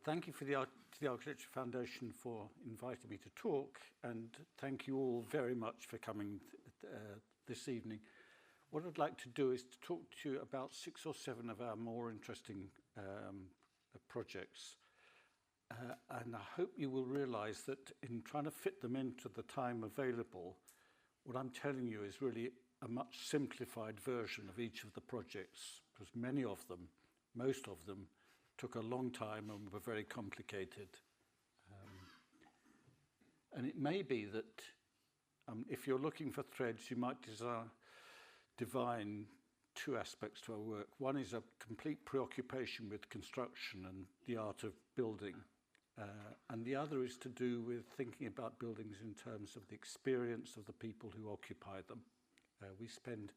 thank you to the Architecture Foundation for inviting me to talk, and thank you all very much for coming this evening. What I'd like to do is to talk to you about 6 or 7 of our more interesting projects. And I hope you will realize that in trying to fit them into the time available, what I'm telling you is really a much simplified version of each of the projects, because many of them, most of them, took a long time and were very complicated. And it may be that if you're looking for threads, you might divine 2 aspects to our work. One is a complete preoccupation with construction and the art of building. And the other is to do with thinking about buildings in terms of the experience of the people who occupy them. We spend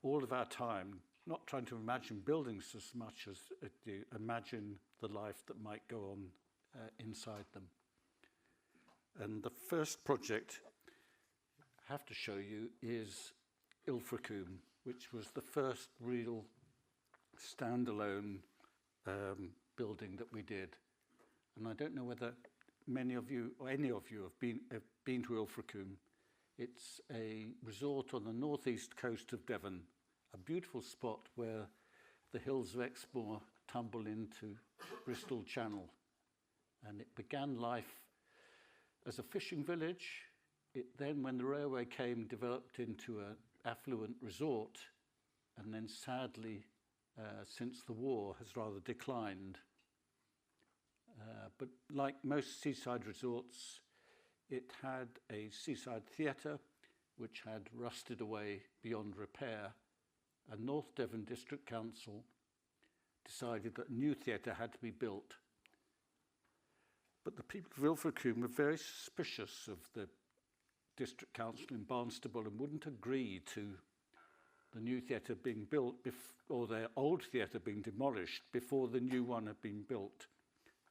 all of our time not trying to imagine buildings as much as imagine the life that might go on inside them. And the first project I have to show you is Ilfracombe, which was the first real standalone building that we did. And I don't know whether many of you or any of you have been to Ilfracombe. It's a resort on the northeast coast of Devon, a beautiful spot where the hills of Exmoor tumble into Bristol Channel. And it began life as a fishing village. It then, when the railway came, developed into an affluent resort, and then sadly, since the war, has rather declined. But like most seaside resorts, it had a seaside theatre which had rusted away beyond repair, and North Devon District Council decided that a new theatre had to be built. But the people of Ilfracombe were very suspicious of the District Council in Barnstaple and wouldn't agree to the new theatre being built or their old theatre being demolished before the new one had been built.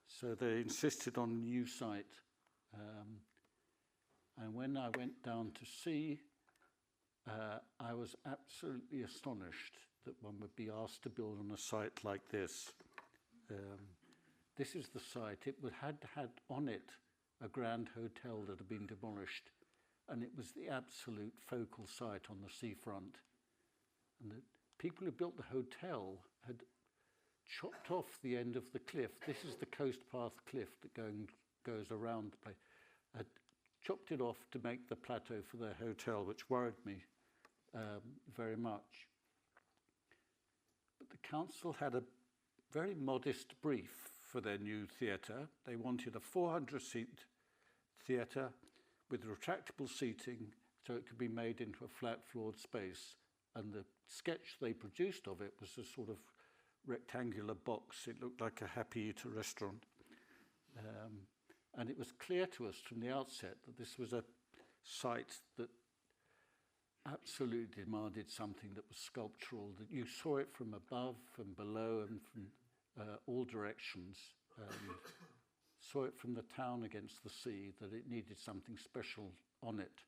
So they insisted on a new site. And when I went down to see, I was absolutely astonished that one would be asked to build on a site like this. This is the site. It had on it a grand hotel that had been demolished, and it was the absolute focal site on the seafront. And the people who built the hotel had chopped off the end of the cliff. This is the coast path cliff that goes around the place. Had chopped it off to make the plateau for their hotel, which worried me very much. But the council had a very modest brief for their new theatre. They wanted a 400-seat theatre with retractable seating so it could be made into a flat-floored space. And the sketch they produced of it was a sort of rectangular box. It looked like a Happy Eater restaurant. And it was clear to us from the outset that this was a site that absolutely demanded something that was sculptural, that you saw it from above, from below, and from all directions. Saw it from the town against the sea, that it needed something special on it.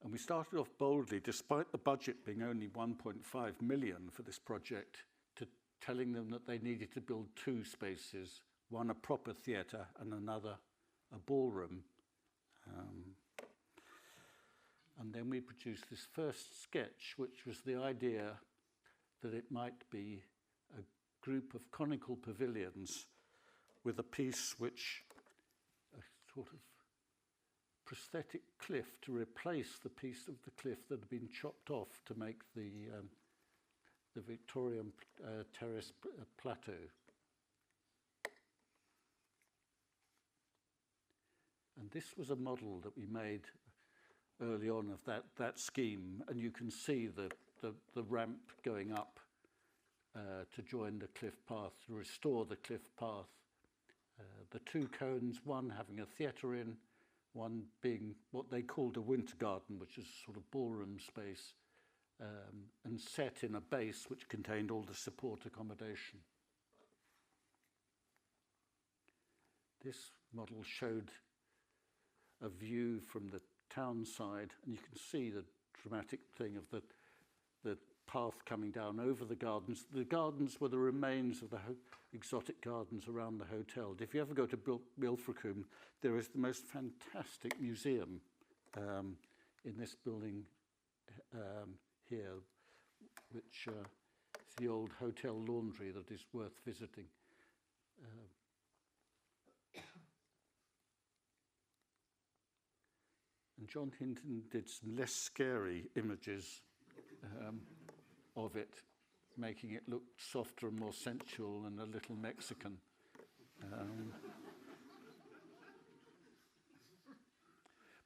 And we started off boldly, despite the budget being only 1.5 million for this project, to telling them that they needed to build 2 spaces, one a proper theatre and another a ballroom. And then we produced this first sketch, which was the idea that it might be a group of conical pavilions with a piece which, a sort of prosthetic cliff to replace the piece of the cliff that had been chopped off to make the Victorian terrace plateau. And this was a model that we made early on of that scheme, and you can see the ramp going up to join the cliff path, to restore the cliff path. The 2 cones, one having a theatre in, one being what they called a winter garden, which is a sort of ballroom space, and set in a base which contained all the support accommodation. This model showed a view from the town side, and you can see the dramatic thing of the path coming down over the gardens. The gardens were the remains of the exotic gardens around the hotel. If you ever go to Ilfracombe, there is the most fantastic museum in this building here, which is the old hotel laundry that is worth visiting. And John Hinton did some less scary images of it, making it look softer and more sensual and a little Mexican.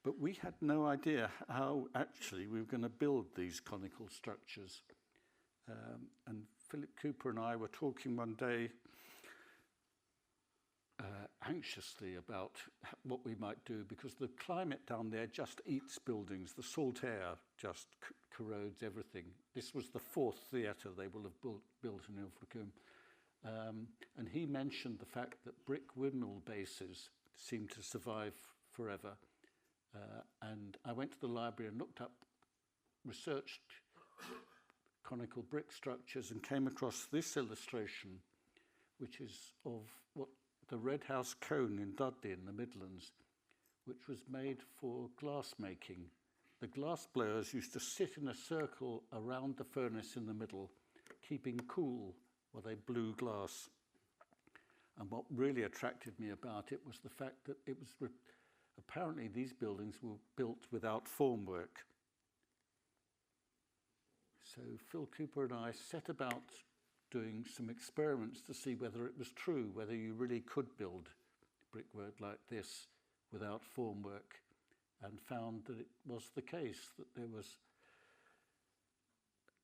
But we had no idea how actually we were going to build these conical structures. And Philip Cooper and I were talking one day anxiously about what we might do, because the climate down there just eats buildings. The salt air just corrodes everything. This was the fourth theatre they will have built in Ilfracombe. And he mentioned the fact that brick windmill bases seem to survive forever. And I went to the library and researched conical brick structures, and came across this illustration, which is of what the Red House Cone in Dudley in the Midlands, which was made for glass making. The glass blowers used to sit in a circle around the furnace in the middle, keeping cool while they blew glass. And what really attracted me about it was the fact that it was apparently these buildings were built without formwork. So Phil Cooper and I set about doing some experiments to see whether it was true, whether you really could build brickwork like this without formwork, and found that it was the case, that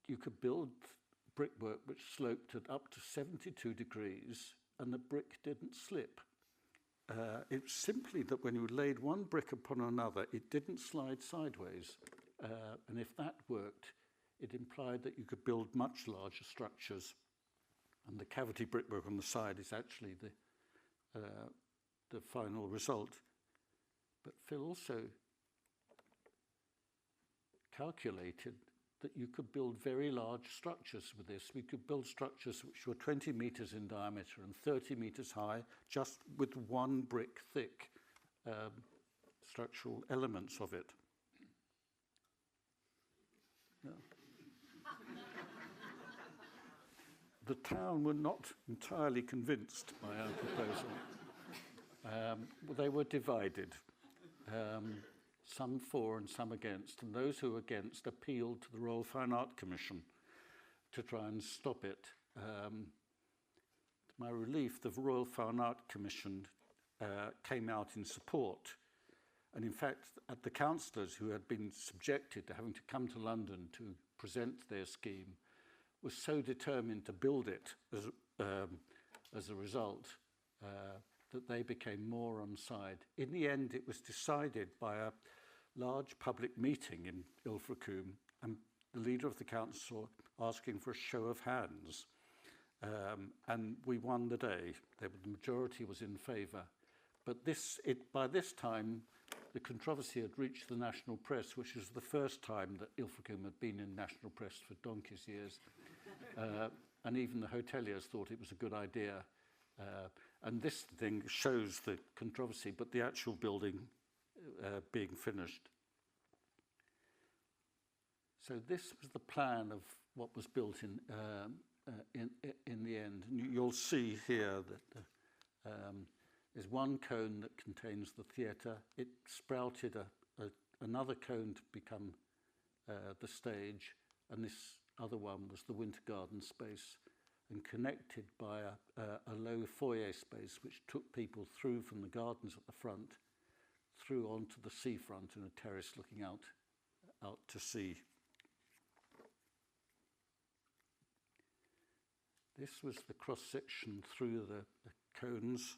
you could build brickwork which sloped at up to 72 degrees and the brick didn't slip. It's simply that when you laid one brick upon another, it didn't slide sideways. And if that worked, it implied that you could build much larger structures. And the cavity brickwork on the side is actually the final result. But Phil also calculated that you could build very large structures with this. We could build structures which were 20 metres in diameter and 30 metres high, just with one brick thick structural elements of it. Yeah. The town were not entirely convinced by our proposal. They were divided, some for and some against, and those who were against appealed to the Royal Fine Art Commission to try and stop it. To my relief, the Royal Fine Art Commission came out in support, and in fact, the councillors who had been subjected to having to come to London to present their scheme was so determined to build it as a result that they became more on side. In the end, it was decided by a large public meeting in Ilfracombe, and the leader of the council asking for a show of hands. And we won the day. The majority was in favour. But by this time, the controversy had reached the national press, which was the first time that Ilfracombe had been in national press for donkey's years. And even the hoteliers thought it was a good idea. And this thing shows the controversy, but the actual building being finished. So this was the plan of what was built in the end. And you'll see here that there's one cone that contains the theatre. It sprouted another cone to become the stage, and this other one was the winter garden space, and connected by a low foyer space which took people through from the gardens at the front through onto the seafront in a terrace looking out to sea. This was the cross-section through the cones,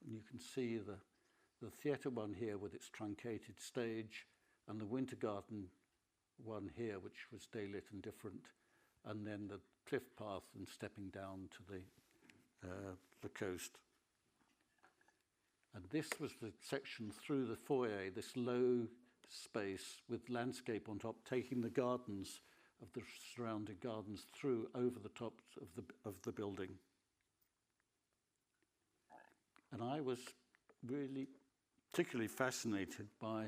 and you can see the theatre one here with its truncated stage, and the winter garden one here which was daylit and different, and then the cliff path and stepping down to the coast. And this was the section through the foyer, this low space with landscape on top, taking the gardens of the surrounding gardens through over the top of the building. And I was really particularly fascinated by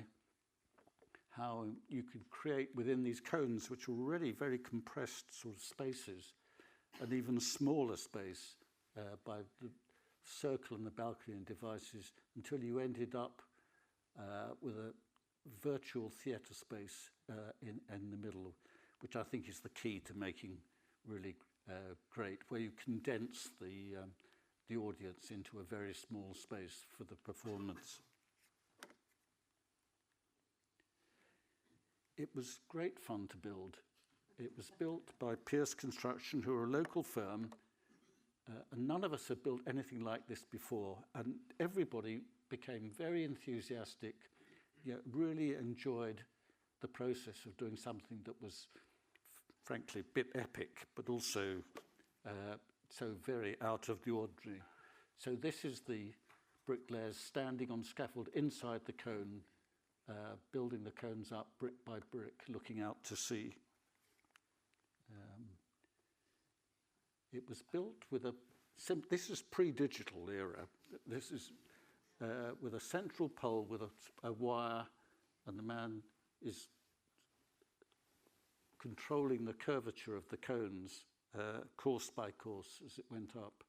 how you could create within these cones, which were already very compressed sort of spaces, an even smaller space by the circle and the balcony and devices, until you ended up with a virtual theatre space in the middle, which I think is the key to making really great, where you condense the audience into a very small space for the performance. It was great fun to build. It was built by Pierce Construction, who are a local firm, and none of us had built anything like this before, and everybody became very enthusiastic, really enjoyed the process of doing something that was frankly a bit epic, but also so very out of the ordinary. So this is the bricklayers standing on scaffold inside the cone, building the cones up brick by brick, looking out to sea. It was built with this is pre-digital era. This is with a central pole with a wire, and the man is controlling the curvature of the cones, course by course, as it went up.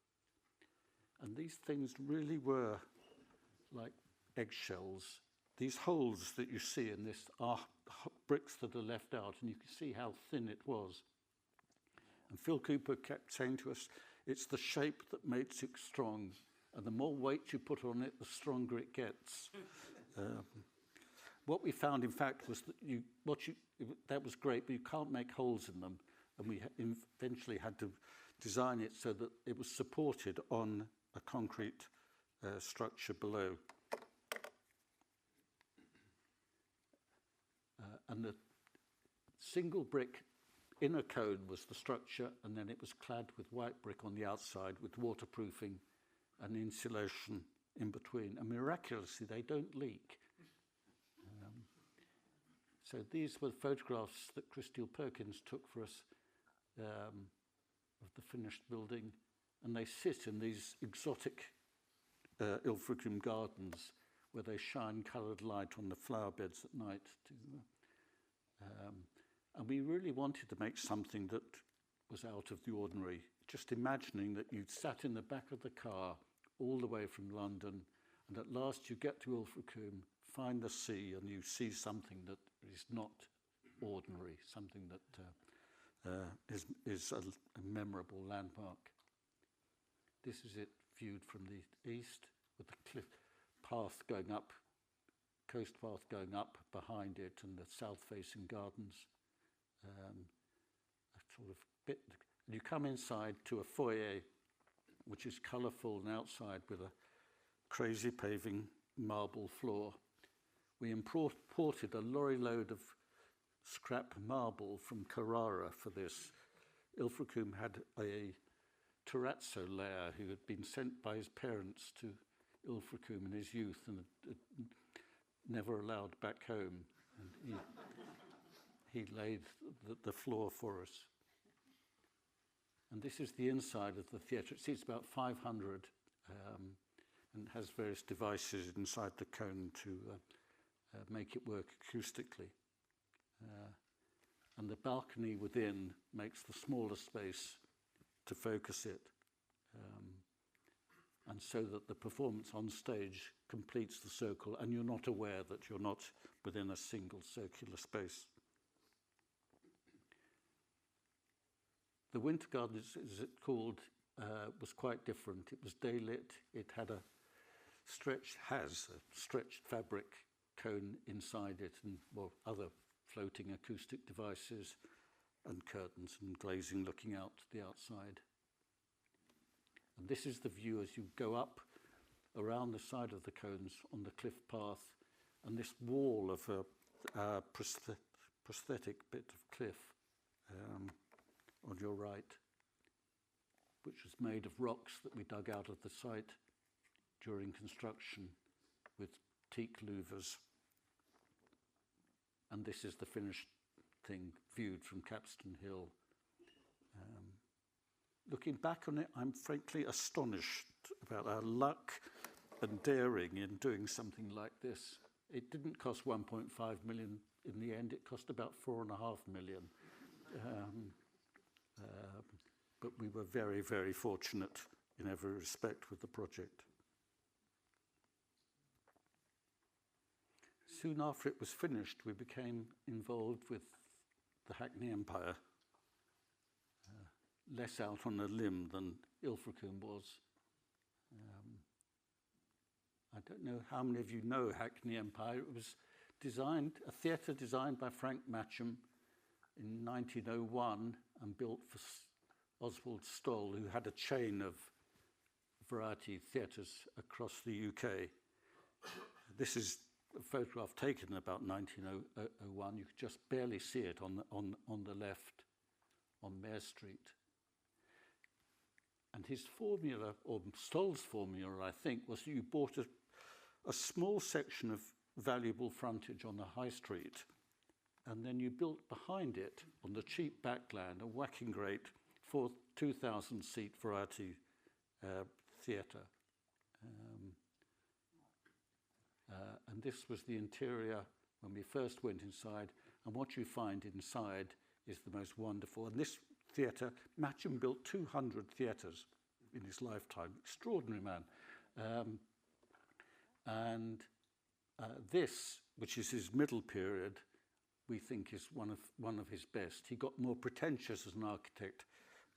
And these things really were like eggshells. These holes that you see in this are bricks that are left out, and you can see how thin it was. And Phil Cooper kept saying to us, it's the shape that makes it strong, and the more weight you put on it, the stronger it gets. What we found, in fact, was that that was great, but you can't make holes in them, and we eventually had to design it so that it was supported on a concrete structure below. And the single brick inner cone was the structure, and then it was clad with white brick on the outside with waterproofing and insulation in between. And miraculously, they don't leak. So these were photographs that Christine Perkins took for us of the finished building, and they sit in these exotic Ilfracombe gardens where they shine coloured light on the flower beds at night. And we really wanted to make something that was out of the ordinary. Just imagining that you'd sat in the back of the car all the way from London, and at last you get to Ilfracombe, find the sea, and you see something that is not ordinary, something that is a memorable landmark. This is it viewed from the east, with the cliff path going up, coast path going up behind it, and the south-facing gardens. A sort of bit. You come inside to a foyer, which is colourful and outside with a crazy paving marble floor. We imported a lorry load of scrap marble from Carrara for this. Ilfracombe had a terrazzo layer who had been sent by his parents to Ilfracombe in his youth and never allowed back home. And he laid the floor for us. And this is the inside of the theatre. It seats about 500 and has various devices inside the cone to make it work acoustically. And the balcony within makes the smaller space to focus it. And so that the performance on stage completes the circle, and you're not aware that you're not within a single circular space. The Winter Garden, as it's called, was quite different. It was day-lit. It had a stretched fabric cone inside it, and other floating acoustic devices and curtains and glazing looking out to the outside. And this is the view as you go up around the side of the cones on the cliff path, and this wall of a prosthetic bit of cliff on your right, which was made of rocks that we dug out of the site during construction with teak louvers. And this is the finished thing viewed from Capstan Hill. Looking back on it, I'm frankly astonished about our luck and daring in doing something like this. It didn't cost 1.5 million in the end, it cost about 4.5 million. But we were very, very fortunate in every respect with the project. Soon after it was finished, we became involved with the Hackney Empire. Less out on a limb than Ilfracombe was. I don't know how many of you know Hackney Empire. It was a theatre designed by Frank Matcham in 1901 and built for Oswald Stoll, who had a chain of variety theatres across the UK. This is a photograph taken about 1901. You could just barely see it on the left on Mare Street. And his formula, or Stoll's formula, I think, was that you bought a small section of valuable frontage on the high street, and then you built behind it, on the cheap backland, a whacking great 2,000-seat variety theatre. And this was the interior when we first went inside, and what you find inside is the most wonderful. And this theatre, Matcham built 200 theatres in his lifetime. Extraordinary man. This, which is his middle period, we think is one of his best. He got more pretentious as an architect,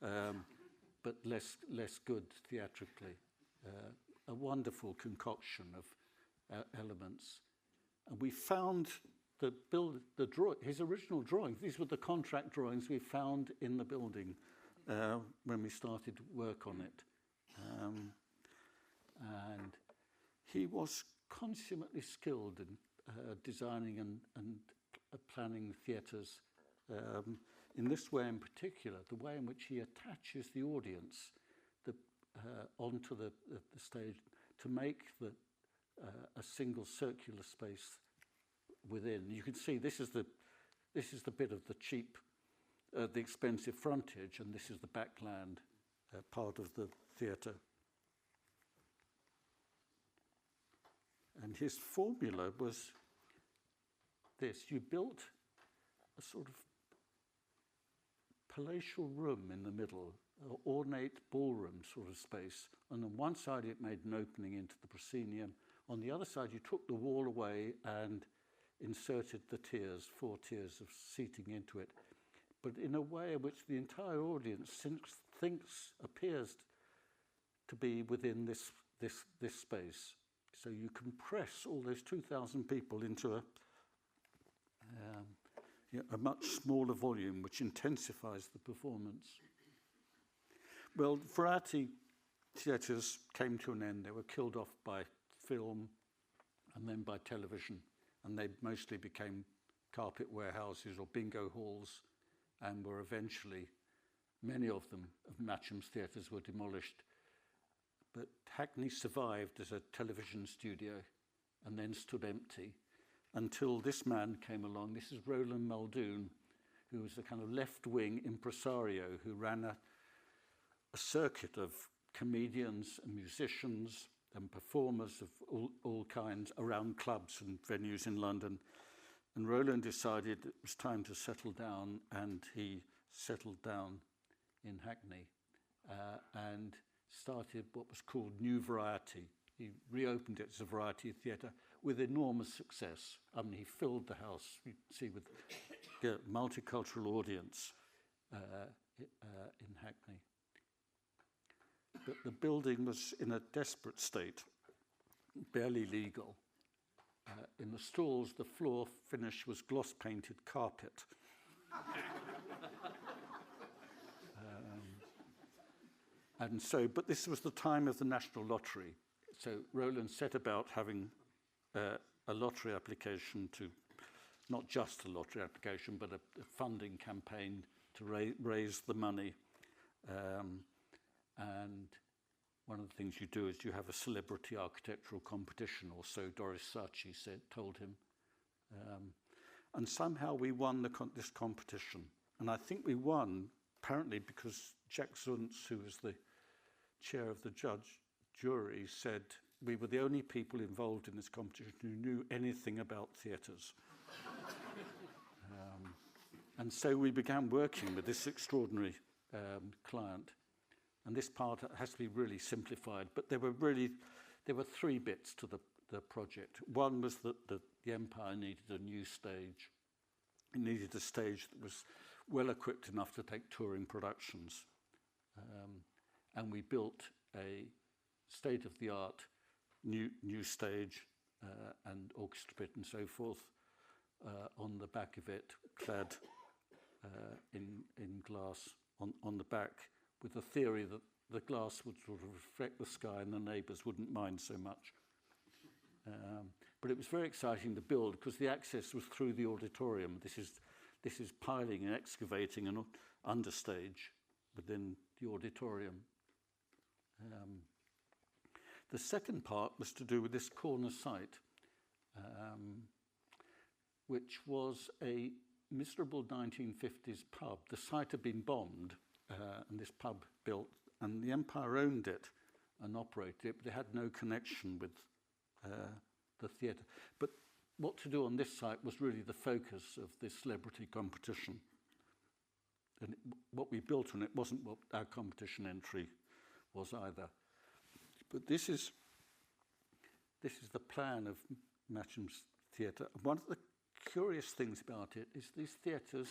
but less good theatrically. A wonderful concoction of elements. And we found his original drawings. These were the contract drawings we found in the building when we started work on it. And he was consummately skilled in designing and planning theatres. In this way in particular, the way in which he attaches the audience onto the stage to make a single circular space within. You can see this is the bit of the cheap, the expensive frontage, and this is the backland part of the theatre. And his formula was this: you built a sort of palatial room in the middle, an ornate ballroom sort of space. And on one side it made an opening into the proscenium. On the other side you took the wall away and inserted the tiers, 4 tiers of seating into it, but in a way in which the entire audience appears to be within this space. So you compress all those 2,000 people into a much smaller volume, which intensifies the performance. Well, variety theatres came to an end. They were killed off by film and then by television, and they mostly became carpet warehouses or bingo halls, and were eventually, many of them, of Matcham's theatres, were demolished. But Hackney survived as a television studio and then stood empty until this man came along. This is Roland Muldoon, who was a kind of left-wing impresario who ran a circuit of comedians and musicians and performers of all kinds around clubs and venues in London. And Roland decided it was time to settle down, and he settled down in Hackney and started what was called New Variety. He reopened it as a variety theatre with enormous success. I mean, he filled the house, you see, with a multicultural audience in Hackney. But the building was in a desperate state, barely legal. In the stalls, the floor finish was gloss-painted carpet. But this was the time of the National Lottery. So Roland set about having a lottery application not just a lottery application, but a funding campaign to raise the money. And one of the things you do is you have a celebrity architectural competition, or so Doris Saatchi told him. And somehow we won this competition. And I think we won, apparently, because Jack Zuntz, who was the chair of the jury, said we were the only people involved in this competition who knew anything about theatres. And so we began working with this extraordinary client. And this part has to be really simplified. But there were three bits to the project. One was that the Empire needed a new stage. It needed a stage that was well equipped enough to take touring productions. And we built a state-of-the-art new stage and orchestra pit and so forth on the back of it, clad in glass on the back, with the theory that the glass would sort of reflect the sky and the neighbours wouldn't mind so much. But it was very exciting to build because the access was through the auditorium. This is piling and excavating an understage within the auditorium. The second part was to do with this corner site, which was a miserable 1950s pub. The site had been bombed, and this pub built, and the Empire owned it and operated it, but it had no connection with the theatre. But what to do on this site was really the focus of this celebrity competition. And what we built on it wasn't what our competition entry was either. But this is the plan of Matcham's Theatre. One of the curious things about it is these theatres,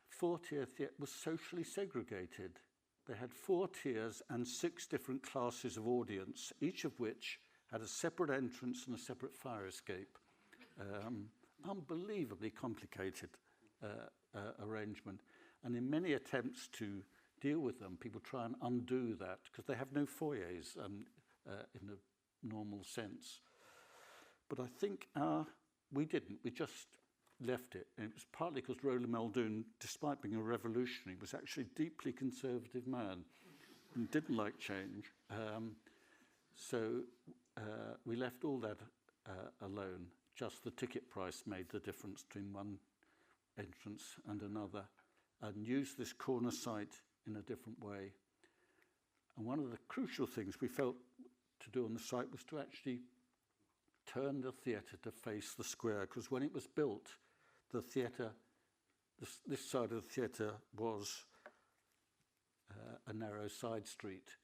four-tier theatre, was socially segregated. They had 4 tiers and 6 different classes of audience, each of which had a separate entrance and a separate fire escape. Unbelievably complicated arrangement. And in many attempts to deal with them, people try and undo that because they have no foyers in a normal sense. But I think we didn't. We just left it. And it was partly because Roland Muldoon, despite being a revolutionary, was actually a deeply conservative man and didn't like change. So we left all that alone. Just the ticket price made the difference between one entrance and another, and used this corner site in a different way. And one of the crucial things we felt to do on the site was to actually turn the theatre to face the square, because when it was built, the theatre, this side of the theatre was a narrow side street.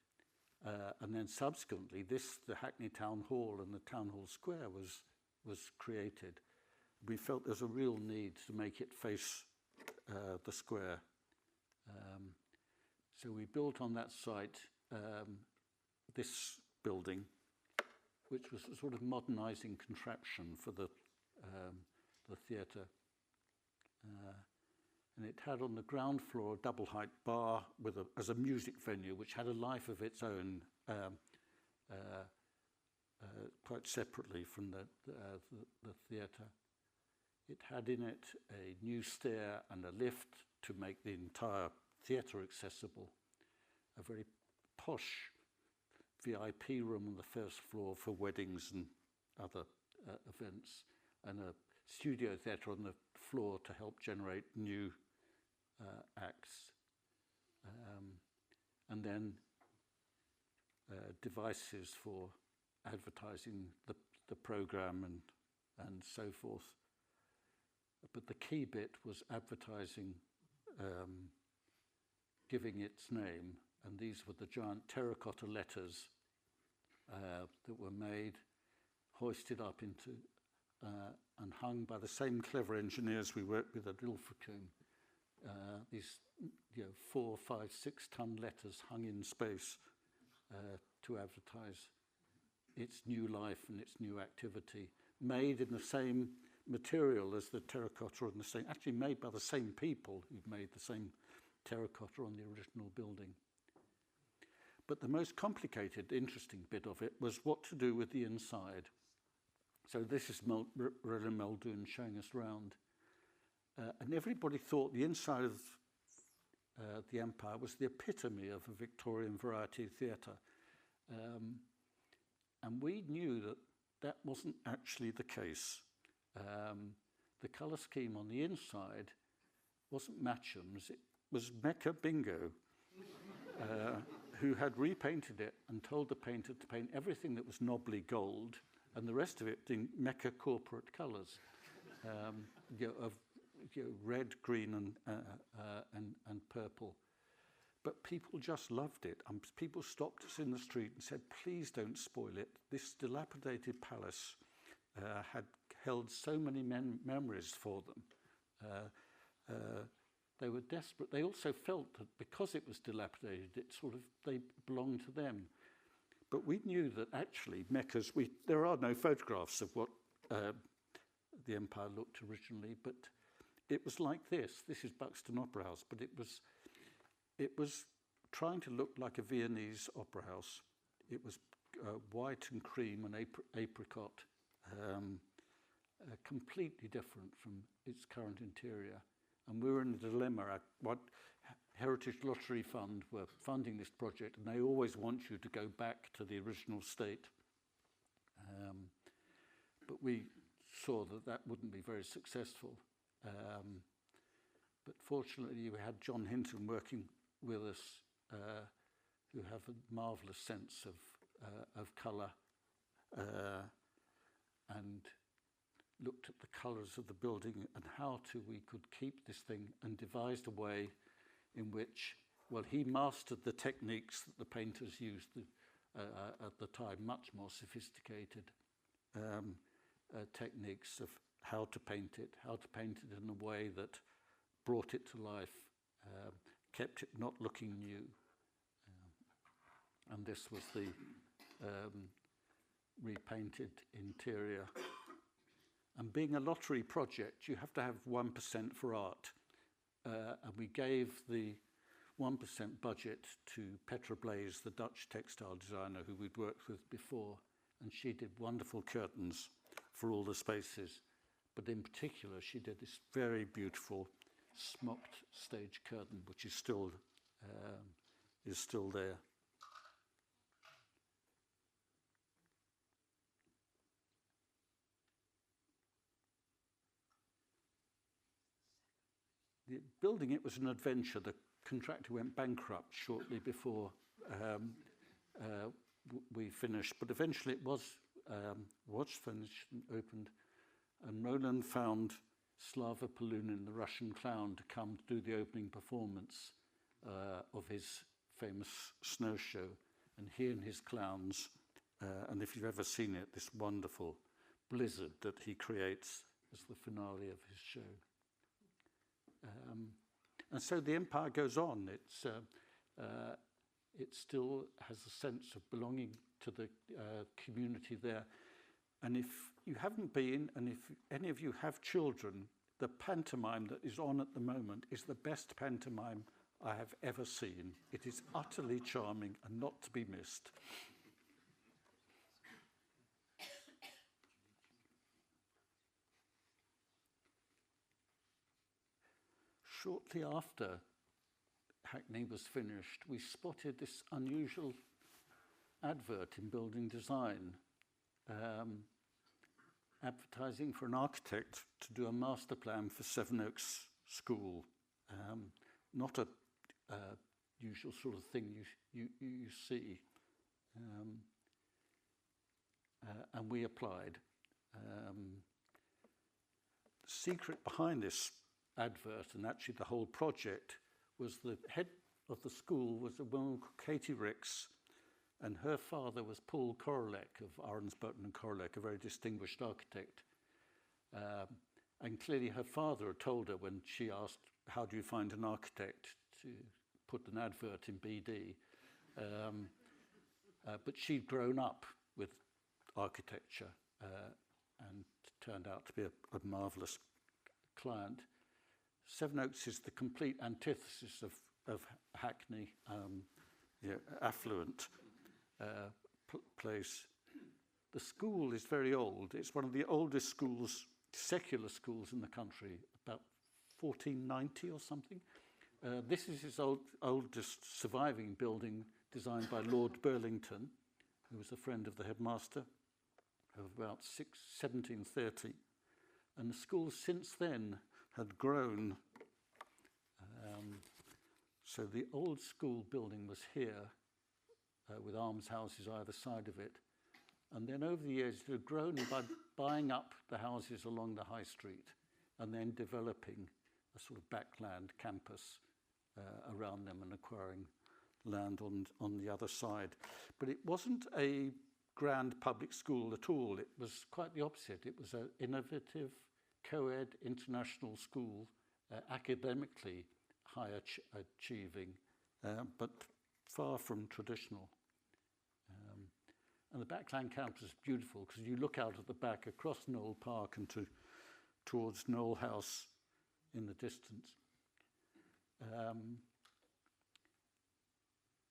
And then subsequently, the Hackney Town Hall and the Town Hall Square was created. We felt there's a real need to make it face the square. So we built on that site this building, which was a sort of modernising contraption for the theatre. And it had on the ground floor a double-height bar as a music venue, which had a life of its own, quite separately from the theatre. It had in it a new stair and a lift to make the entire theatre accessible, a very posh VIP room on the first floor for weddings and other events, and a studio theatre on the floor to help generate new acts. And then devices for advertising the programme and so forth. But the key bit was advertising, giving its name, and these were the giant terracotta letters that were made, hoisted up into and hung by the same clever engineers we worked with at Ilfracombe. These 4, 5, 6 ton letters hung in space to advertise its new life and its new activity, made in the same material as the terracotta, and actually made by the same people who've made the same terracotta on the original building. But the most complicated, interesting bit of it was what to do with the inside. So this is Roland Muldoon showing us round. And everybody thought the inside of the Empire was the epitome of a Victorian variety theatre. And we knew that wasn't actually the case. the colour scheme on the inside wasn't Matcham's, it was Mecca Bingo, who had repainted it and told the painter to paint everything that was knobbly gold and the rest of it in Mecca corporate colours, of red, green, and purple. But people just loved it. People stopped us in the street and said, please don't spoil it. This dilapidated palace had held so many memories for them. They were desperate. They also felt that because it was dilapidated, they belonged to them. But we knew that actually Mecca's, there are no photographs of what the Empire looked originally, but it was like this. This is Buxton Opera House, but it was trying to look like a Viennese opera house. It was white and cream and apricot, completely different from its current interior. And we were in a dilemma. What Heritage Lottery Fund were funding this project, and they always want you to go back to the original state. But we saw that wouldn't be very successful. But fortunately, we had John Hinton working with us, who have a marvellous sense of colour, and looked at the colours of the building and how we could keep this thing, and devised a way in which, well, he mastered the techniques that the painters used at the time, much more sophisticated techniques of how to paint it in a way that brought it to life, kept it not looking new. And this was the repainted interior. And being a lottery project, you have to have 1% for art. And we gave the 1% budget to Petra Blaze, the Dutch textile designer who we'd worked with before, and she did wonderful curtains for all the spaces. But in particular, she did this very beautiful smocked stage curtain, which is still there. Building it was an adventure. The contractor went bankrupt shortly before we finished, but eventually it was finished and opened. And Roland found Slava Polunin, the Russian clown, to come to do the opening performance of his famous snow show. And he and his clowns, and if you've ever seen it, this wonderful blizzard that he creates as the finale of his show. And so the Empire goes on. It still has a sense of belonging to the community there. And if you haven't been, and if any of you have children, the pantomime that is on at the moment is the best pantomime I have ever seen. It is utterly charming and not to be missed. Shortly after Hackney was finished, we spotted this unusual advert in building design, advertising for an architect to do a master plan for Sevenoaks School. Not a usual sort of thing you see. And we applied. The secret behind this advert, and actually the whole project, was the head of the school was a woman called Katie Ricks, and her father was Paul Korolek of Arons, Burton and Korolek, a very distinguished architect. And clearly her father had told her when she asked, how do you find an architect to put an advert in BD? But she'd grown up with architecture and turned out to be a marvellous client. Sevenoaks is the complete antithesis of Hackney, affluent place. The school is very old. It's one of the oldest schools, secular schools in the country, about 1490 or something. This is its oldest surviving building, designed by Lord Burlington, who was a friend of the headmaster, of about 1730. And the school since then had grown. So the old school building was here, with almshouses either side of it. And then over the years, it had grown by buying up the houses along the high street and then developing a sort of backland campus around them and acquiring land on the other side. But it wasn't a grand public school at all. It was quite the opposite. It was an innovative, co-ed international school, academically high achieving, but far from traditional. And the backland campus is beautiful because you look out at the back across Knowle Park and towards Knowle House in the distance.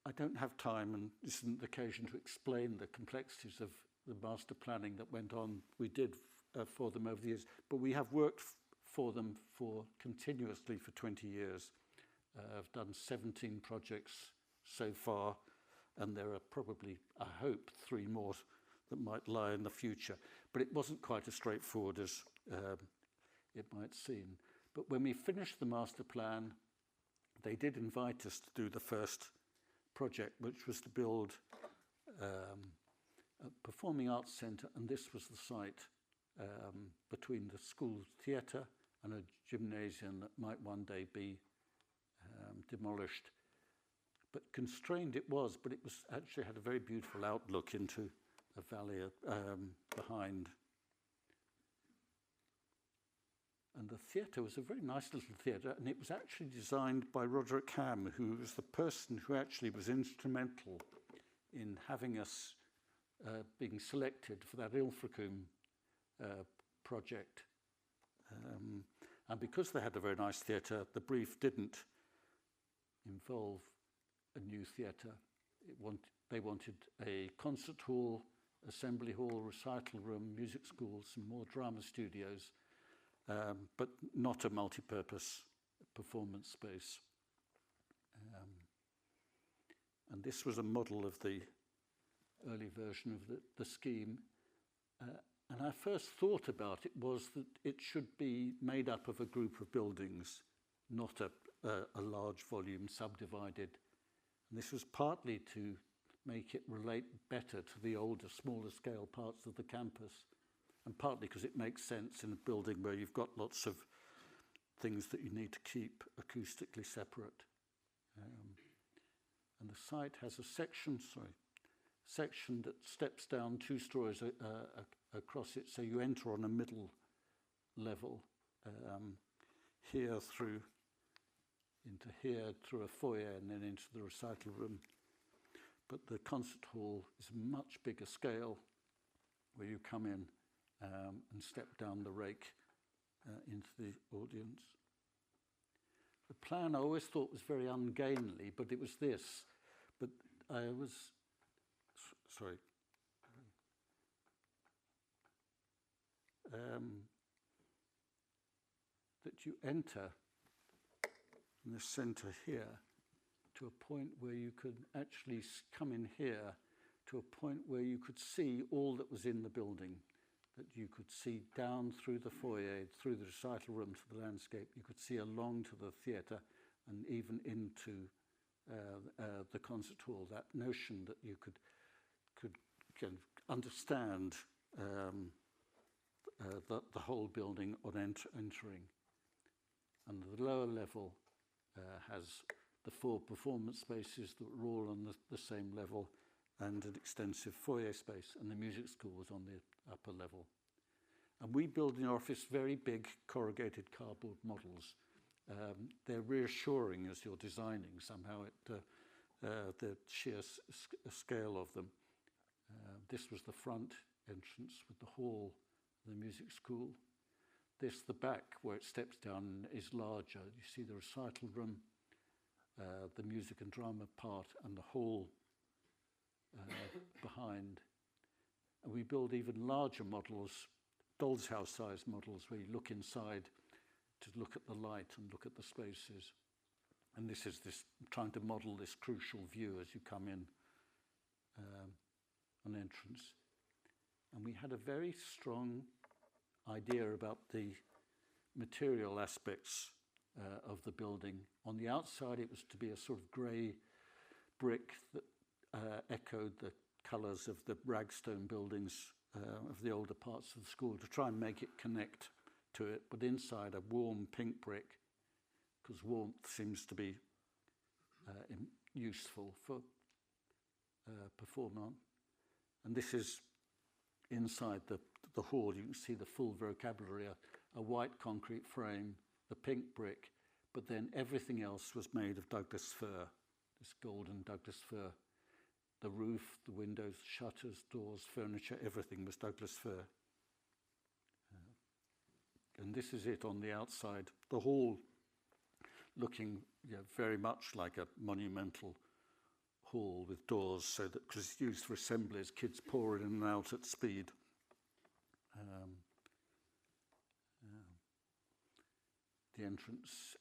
I don't have time, and this isn't the occasion to explain the complexities of the master planning that went on. We did for them over the years, but we have worked for them continuously for 20 years. I've done 17 projects so far, and there are probably, I hope, 3 more that might lie in the future. But it wasn't quite as straightforward as it might seem. But when we finished the master plan, they did invite us to do the first project, which was to build a performing arts centre, and this was the site between the school theatre and a gymnasium that might one day be demolished. But constrained it was, but it was actually had a very beautiful outlook into a valley behind. And the theatre was a very nice little theatre, and it was actually designed by Roderick Ham, who was the person who actually was instrumental in having us being selected for that Ilfracombe project. And because they had a very nice theatre, the brief didn't involve a new theatre. They wanted a concert hall, assembly hall, recital room, music school, some more drama studios, but not a multi-purpose performance space. And this was a model of the early version of the scheme. And our first thought about it was that it should be made up of a group of buildings, not a large volume subdivided. And this was partly to make it relate better to the older, smaller scale parts of the campus, and partly because it makes sense in a building where you've got lots of things that you need to keep acoustically separate. And the site has a section that steps down 2 stories across it, so you enter on a middle level here through a foyer and then into the recital room. But the concert hall is a much bigger scale, where you come in and step down the rake into the audience. The plan I always thought was very ungainly, but it was this. But I was, sorry. That you enter in the centre here to a point where you could actually come in here to a point where you could see all that was in the building, that you could see down through the foyer, through the recital room to the landscape. You could see along to the theatre and even into the concert hall. That notion that you could understand the whole building on entering. And the lower level has the 4 performance spaces that were all on the same level, and an extensive foyer space, and the music school was on the upper level. And we build in our office very big corrugated cardboard models. They're reassuring as you're designing somehow, the sheer scale of them. This was the front entrance with the hall, the music school. This, the back, where it steps down, is larger. You see the recital room, the music and drama part, and the hall behind. And we build even larger models, doll's house size models, where you look inside to look at the light and look at the spaces. And this is trying to model this crucial view as you come in an entrance. And we had a very strong idea about the material aspects of the building. On the outside, it was to be a sort of grey brick that echoed the colours of the ragstone buildings of the older parts of the school, to try and make it connect to it, but inside a warm pink brick, because warmth seems to be useful for performance. And this is inside the hall. You can see the full vocabulary, a white concrete frame, the pink brick, but then everything else was made of Douglas fir, this golden Douglas fir. The roof, the windows, shutters, doors, furniture, everything was Douglas fir. And this is it on the outside. The hall looking very much like a monumental hall with doors, so that, because it's used for assemblies, kids pour in and out at speed. The entrance,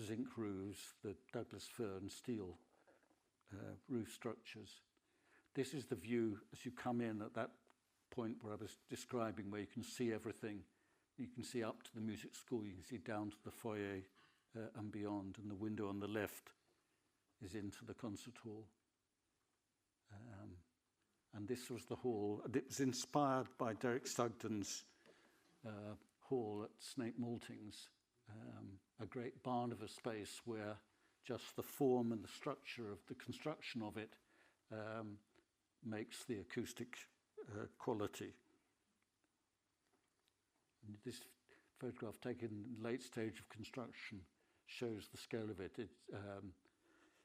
zinc roofs, the Douglas fir and steel roof structures. This is the view as you come in at that point where I was describing, where you can see everything. You can see up to the music school, you can see down to the foyer and beyond, and the window on the left is into the concert hall. And this was the hall, and it was inspired by Derek Sugden's hall at Snake Maltings, a great barn of a space where just the form and the structure of the construction of it makes the acoustic quality. And this photograph taken in late stage of construction shows the scale of it.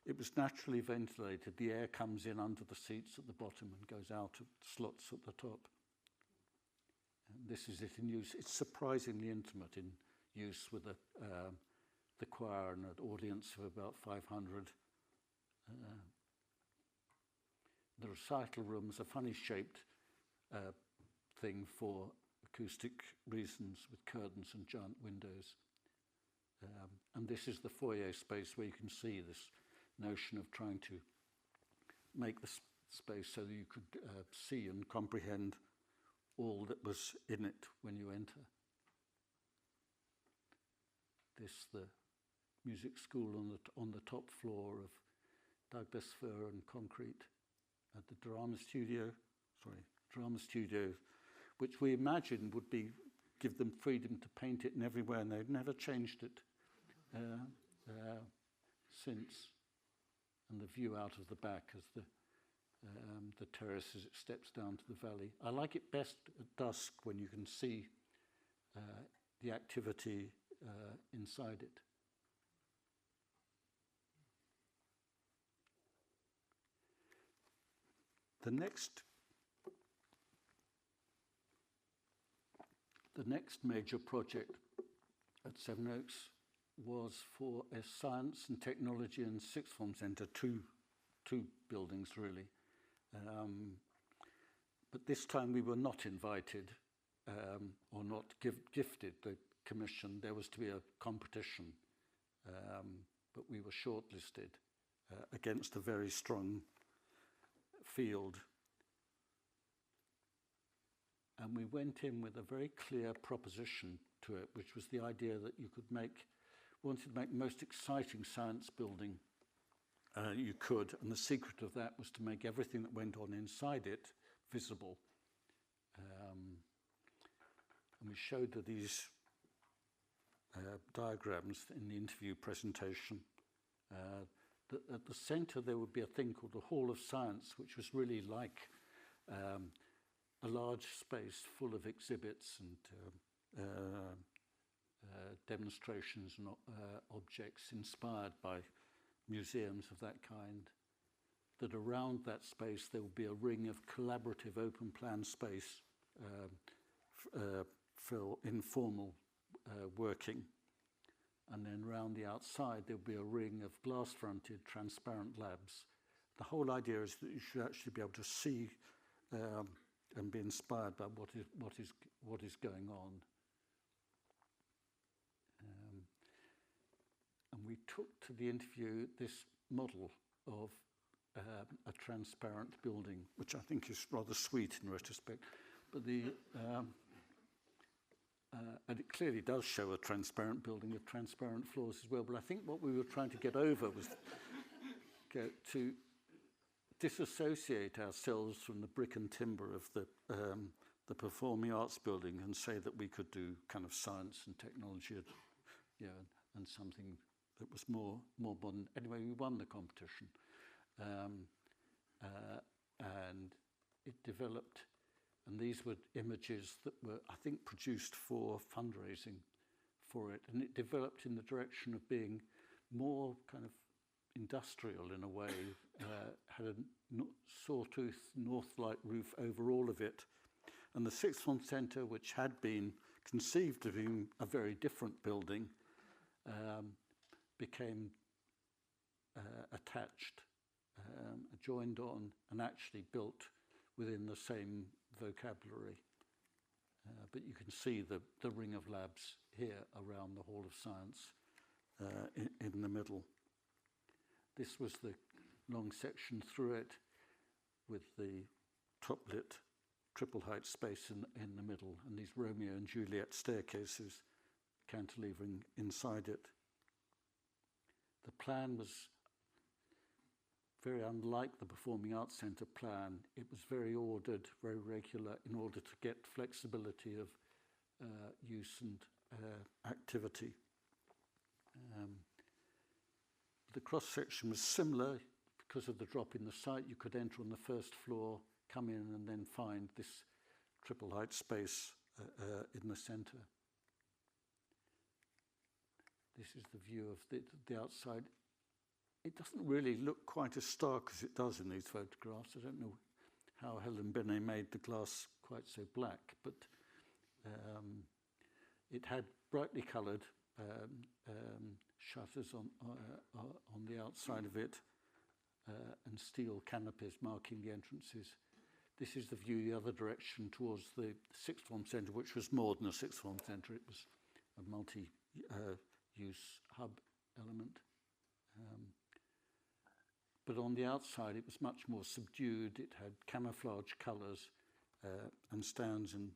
It was naturally ventilated. The air comes in under the seats at the bottom and goes out of slots at the top. And this is it in use. It's surprisingly intimate in use with the choir and an audience of about 500. The recital room is a funny shaped thing for acoustic reasons, with curtains and giant windows. And this is the foyer space, where you can see this notion of trying to make the space so that you could see and comprehend all that was in it when you enter. This, the music school on the top floor of Douglas fir and concrete, at the drama studio, which we imagined would give them freedom to paint it and everywhere, and they've never changed it since. And the view out of the back as the terrace as it steps down to the valley. I like it best at dusk, when you can see the activity inside it. The next major project at Sevenoaks was for a science and technology and sixth form centre, two buildings really. But this time we were not invited or not gifted the commission. There was to be a competition, but we were shortlisted against a very strong field. And we went in with a very clear proposition to it, which was the idea that you wanted to make the most exciting science building you could, and the secret of that was to make everything that went on inside it visible. And we showed these diagrams in the interview presentation. At the centre there would be a thing called the Hall of Science, which was really like a large space full of exhibits and demonstrations and objects inspired by museums of that kind. That around that space there would be a ring of collaborative open plan space for informal working. And then round the outside there would be a ring of glass-fronted transparent labs. The whole idea is that you should actually be able to see and be inspired by what is going on. And we took to the interview this model of a transparent building, which I think is rather sweet in retrospect. But and it clearly does show a transparent building with transparent floors as well. But I think what we were trying to get over was to disassociate ourselves from the brick and timber of the performing arts building and say that we could do kind of science and technology, and something that was more modern. Anyway, we won the competition, and it developed. And these were images that were, I think, produced for fundraising for it. And it developed in the direction of being more kind of industrial in a way, had a sawtooth north-light roof over all of it. And the Sixth Form Centre, which had been conceived of being a very different building, became attached, joined on, and actually built within the same vocabulary. But you can see the ring of labs here around the Hall of Science in the middle. This was the long section through it with the top-lit triple height space in the middle, and these Romeo and Juliet staircases cantilevering inside it. The plan was very unlike the Performing Arts Centre plan. It was very ordered, very regular, in order to get flexibility of use and activity. The cross-section was similar. Because of the drop in the site, you could enter on the first floor, come in, and then find this triple height space in the centre. This is the view of the outside. It doesn't really look quite as stark as it does in these photographs. I don't know how Helen Binet made the glass quite so black, but it had brightly coloured shutters on the outside of it, and steel canopies marking the entrances. This is the view the other direction towards the Sixth Form Centre, which was more than a Sixth Form Centre. It was a multi-use hub element. But on the outside, it was much more subdued. It had camouflage colours and stands in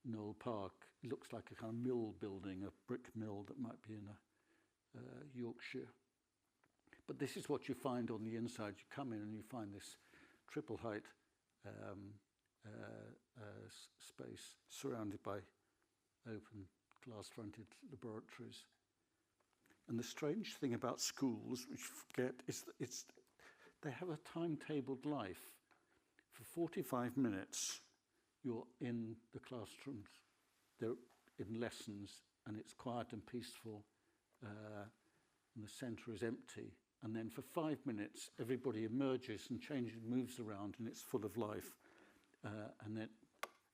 Knoll Park. It looks like a kind of mill building, a brick mill that might be in Yorkshire. But this is what you find on the inside. You come in and you find this triple height space surrounded by open glass-fronted laboratories. And the strange thing about schools, which you forget, is that they have a timetabled life. For 45 minutes, you're in the classrooms. They're in lessons, and it's quiet and peaceful, and the centre is empty. And then for 5 minutes, everybody emerges and changes, moves around, and it's full of life. And then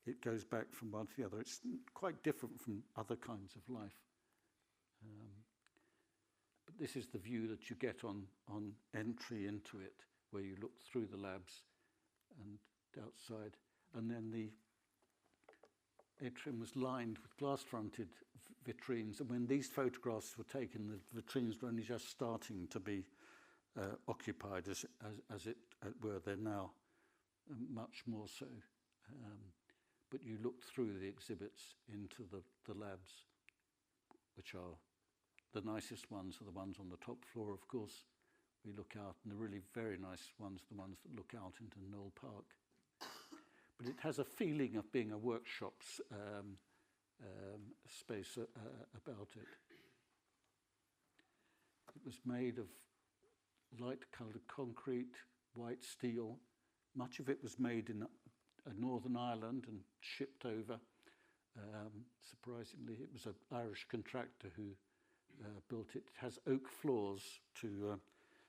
it goes back from one to the other. It's quite different from other kinds of life. But this is the view that you get on entry into it, where you look through the labs and outside. And then the atrium was lined with glass-fronted vitrines. And when these photographs were taken, the vitrines were only just starting to be occupied, as it were. They're now much more so. But you look through the exhibits into the labs, which are the nicest ones are the ones on the top floor, of course. We look out, and the really very nice ones are the ones that look out into Knoll Park. But it has a feeling of being a workshop space about it. It was made of light-coloured concrete, white steel. Much of it was made in Northern Ireland and shipped over. Surprisingly, it was an Irish contractor who built it. It has oak floors to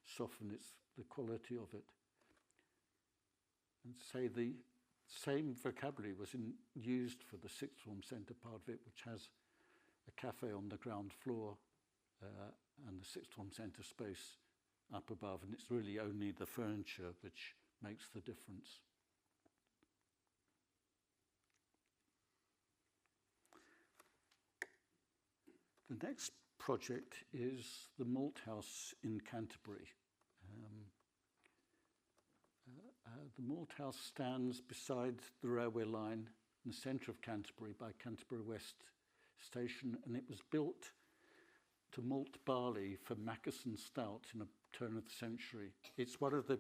soften the quality of it. And say the same vocabulary was used for the Sixth Form Centre part of it, which has a cafe on the ground floor and the Sixth Form Centre space up above, and it's really only the furniture which makes the difference. The next project is the Malt House in Canterbury. The Malt House stands beside the railway line in the centre of Canterbury by Canterbury West station, and it was built to malt barley for Mackerson stout in the turn of the century. It's one of the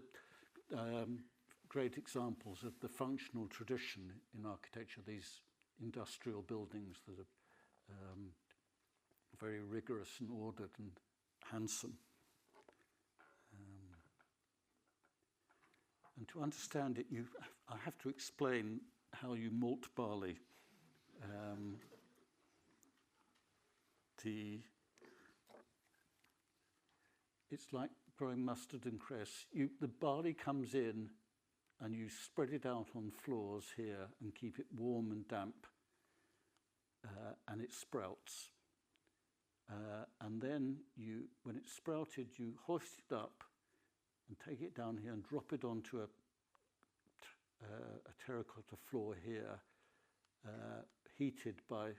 great examples of the functional tradition in architecture, these industrial buildings that are very rigorous and ordered and handsome. And to understand it, I have to explain how you malt barley. It's like growing mustard and cress. The barley comes in and you spread it out on floors here and keep it warm and damp, and it sprouts. And then when it's sprouted, you hoist it up and take it down here and drop it onto a terracotta floor here, heated by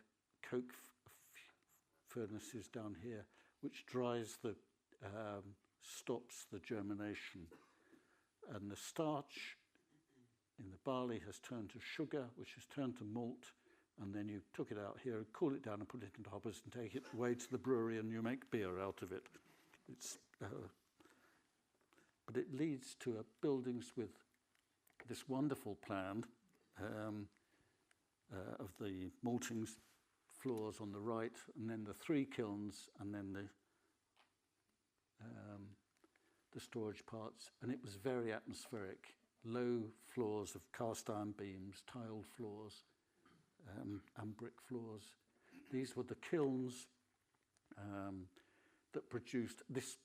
coke furnaces down here, which dries stops the germination. And the starch in the barley has turned to sugar, which has turned to malt, and then you took it out here, cool it down and put it into hoppers and take it away to the brewery and you make beer out of it. But it leads to buildings with this wonderful plan of the malting floors on the right, and then the 3 kilns, and then the storage parts. And it was very atmospheric. Low floors of cast iron beams, tiled floors, and brick floors. These were the kilns that produced this.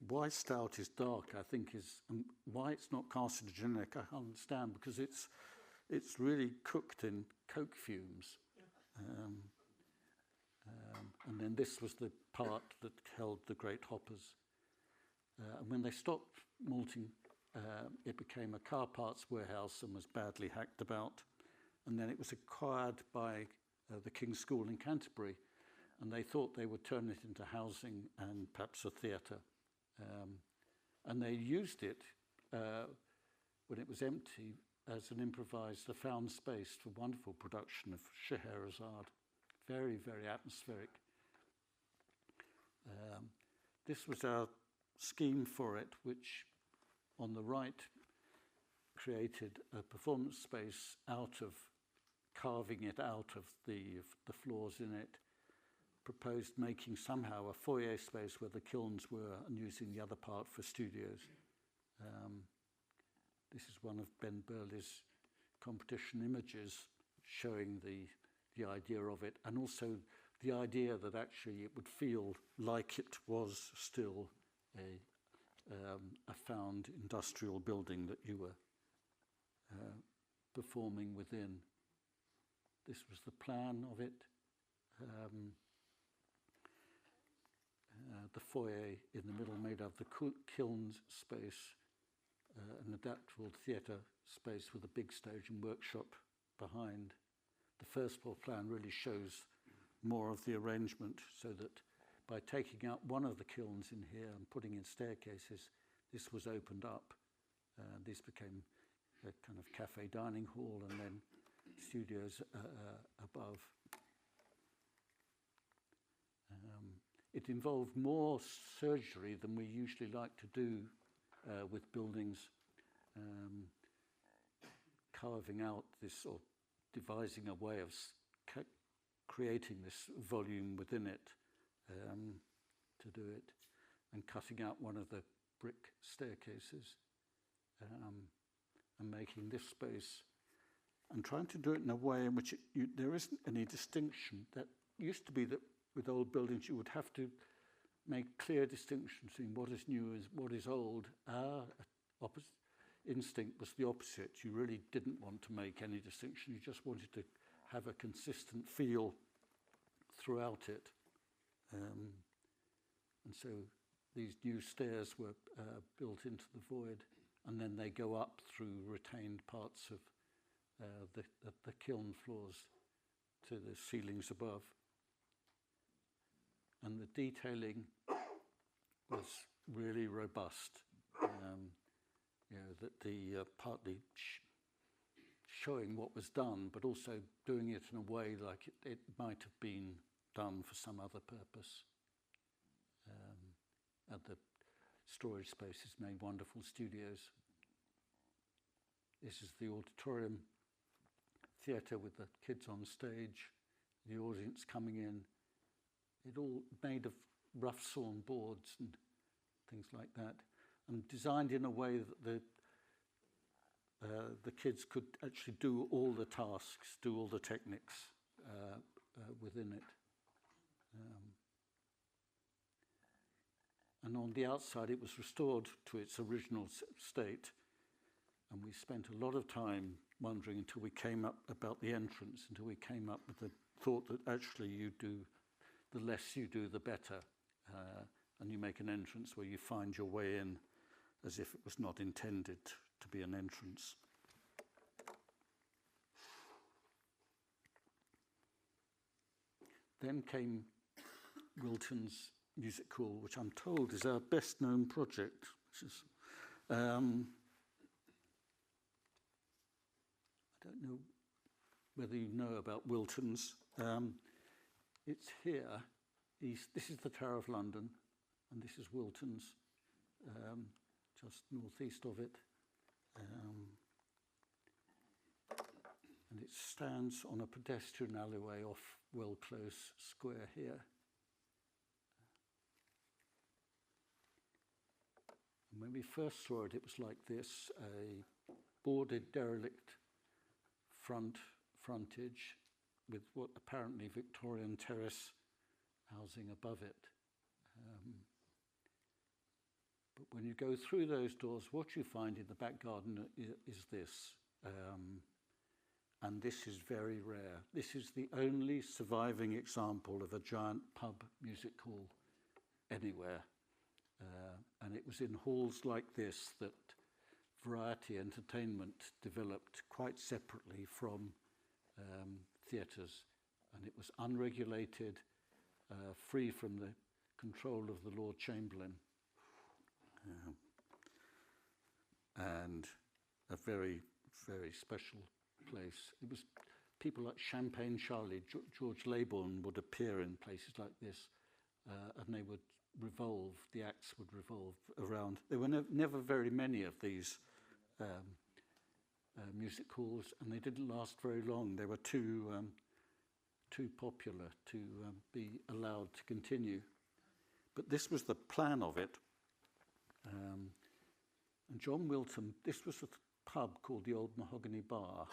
Why stout is dark, I think, is why it's not carcinogenic. I understand, because it's really cooked in coke fumes, and then this was the part that held the great hoppers. And when they stopped malting, it became a car parts warehouse and was badly hacked about. And then it was acquired by the King's School in Canterbury, and they thought they would turn it into housing and perhaps a theatre. And they used it when it was empty as an improvised, a found space for wonderful production of Scheherazade. Very, very atmospheric. This was our scheme for it, which on the right created a performance space out of carving it out of the floors in it. Proposed making somehow a foyer space where the kilns were and using the other part for studios. This is one of Ben Burley's competition images showing the idea of it, and also the idea that actually it would feel like it was still a found industrial building that you were performing within. This was the plan of it. The foyer in the middle made of the kilns space, an adaptable theatre space with a big stage and workshop behind. The first floor plan really shows more of the arrangement, so that by taking out one of the kilns in here and putting in staircases, this was opened up. This became a kind of cafe dining hall, and then studios above. It involved more surgery than we usually like to do with buildings, carving out this, or devising a way of creating this volume within it to do it, and cutting out one of the brick staircases and making this space, and trying to do it in a way in which there isn't any distinction. That used to be that with old buildings you would have to make clear distinctions between what is new and what is old. Our instinct was the opposite. You really didn't want to make any distinction. You just wanted to have a consistent feel throughout it. And so these new stairs were built into the void, and then they go up through retained parts of the kiln floors to the ceilings above. And the detailing was really robust. That the partly showing what was done, but also doing it in a way like it might have been done for some other purpose. And the storage spaces made wonderful studios. This is the auditorium theatre with the kids on stage, the audience coming in. It all made of rough sawn boards and things like that, and designed in a way that the kids could actually do all the tasks, do all the techniques within it. And on the outside, it was restored to its original state. And we spent a lot of time wondering until we came up about the entrance, until we came up with the thought that actually the less you do, the better. And you make an entrance where you find your way in as if it was not intended to be an entrance. Then came Wilton's Music Hall, which I'm told is our best known project, which is I don't know whether you know about Wilton's. It's here, this is the Tower of London, and this is Wilton's, just northeast of it. And it stands on a pedestrian alleyway off Well Close Square here. And when we first saw it, it was like this, a boarded derelict frontage with what apparently Victorian terrace housing above it. But when you go through those doors, what you find in the back garden is this. And this is very rare. This is the only surviving example of a giant pub music hall anywhere. And it was in halls like this that variety entertainment developed quite separately from theatres. And it was unregulated, free from the control of the Lord Chamberlain. And a very, very special place. It was people like Champagne Charlie, George Laybourne would appear in places like this, and they would revolve, the acts would revolve around. There were never very many of these music halls, and they didn't last very long. They were too popular to be allowed to continue. But this was the plan of it. And John Wilton, this was a pub called the Old Mahogany Bar,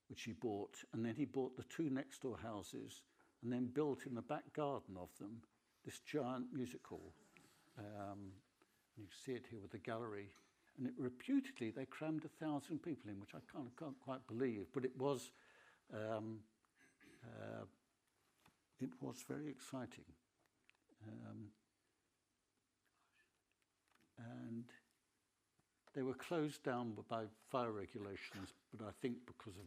which he bought, and then he bought the two next door houses and then built in the back garden of them this giant music hall. You see it here with the gallery, and reputedly they crammed 1,000 people in, which I can't quite believe, but it was very exciting. And they were closed down by fire regulations, but I think because of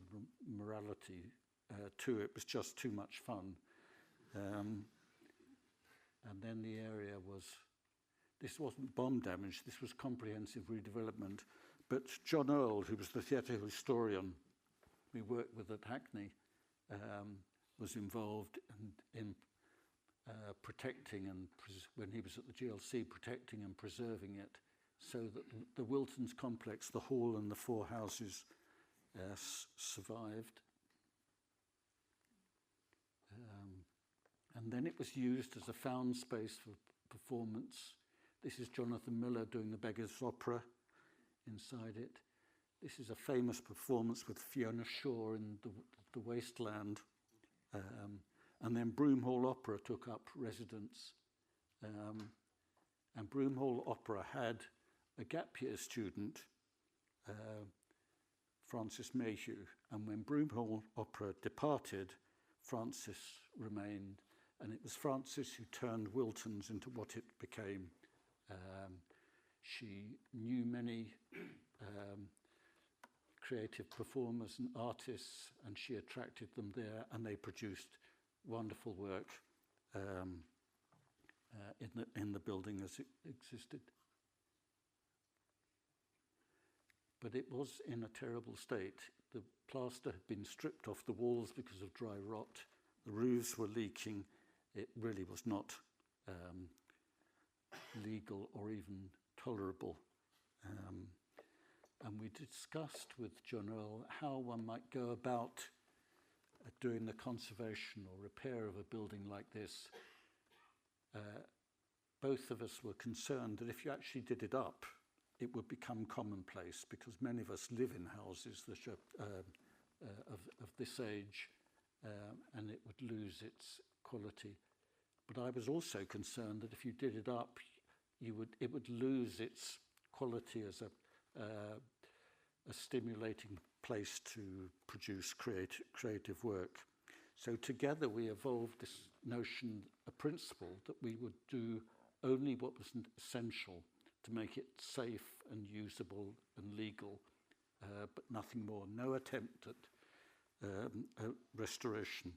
morality too, it was just too much fun. And then the area this wasn't bomb damage, this was comprehensive redevelopment. But John Earle, who was the theatre historian we worked with at Hackney, was involved in protecting and when he was at the GLC, protecting and preserving it, so that the Wilton's complex, the hall and the four houses, survived. And then it was used as a found space for performance. This is Jonathan Miller doing the Beggar's Opera inside it. This is a famous performance with Fiona Shaw in the Wasteland. And then Broomhall Opera took up residence. And Broomhall Opera had a gap year student, Francis Mayhew. And when Broomhall Opera departed, Francis remained. And it was Francis who turned Wilton's into what it became. She knew many creative performers and artists, and she attracted them there, and they produced wonderful work in the building as it existed. but it was in a terrible state. The plaster had been stripped off the walls because of dry rot. The roofs were leaking. It really was not legal or even tolerable. And we discussed with John Earl how one might go about doing the conservation or repair of a building like this. Both of us were concerned that if you actually did it up, it would become commonplace, because many of us live in houses that are of this age, and it would lose its quality. But I was also concerned that if you did it up, it would lose its quality as a stimulating place to produce creative work. So together we evolved this notion, a principle, that we would do only what was essential to make it safe and usable and legal, but nothing more. No attempt at restoration.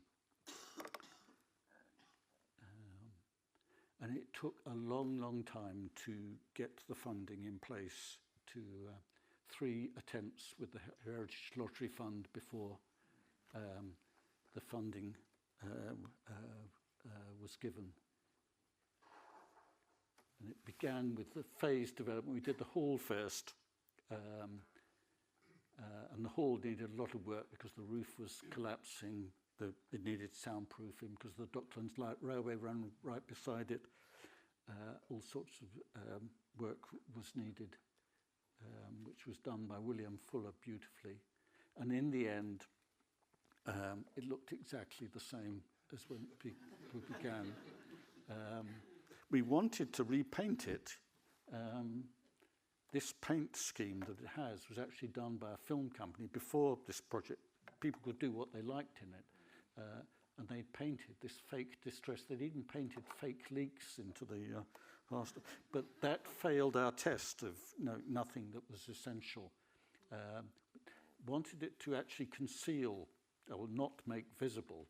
And it took a long, long time to get the funding in place, to 3 attempts with the Heritage Lottery Fund before the funding was given. And it began with the phased development. We did the hall first, and the hall needed a lot of work because the roof was collapsing. It needed soundproofing because the Docklands Light Railway ran right beside it. All sorts of work was needed, which was done by William Fuller beautifully. And in the end, it looked exactly the same as when we began. We wanted to repaint it. This paint scheme that it has was actually done by a film company before this project. People could do what they liked in it. And they painted this fake distress. They'd even painted fake leaks into the plaster. But that failed our test of nothing that was essential. Wanted it to actually conceal or not make visible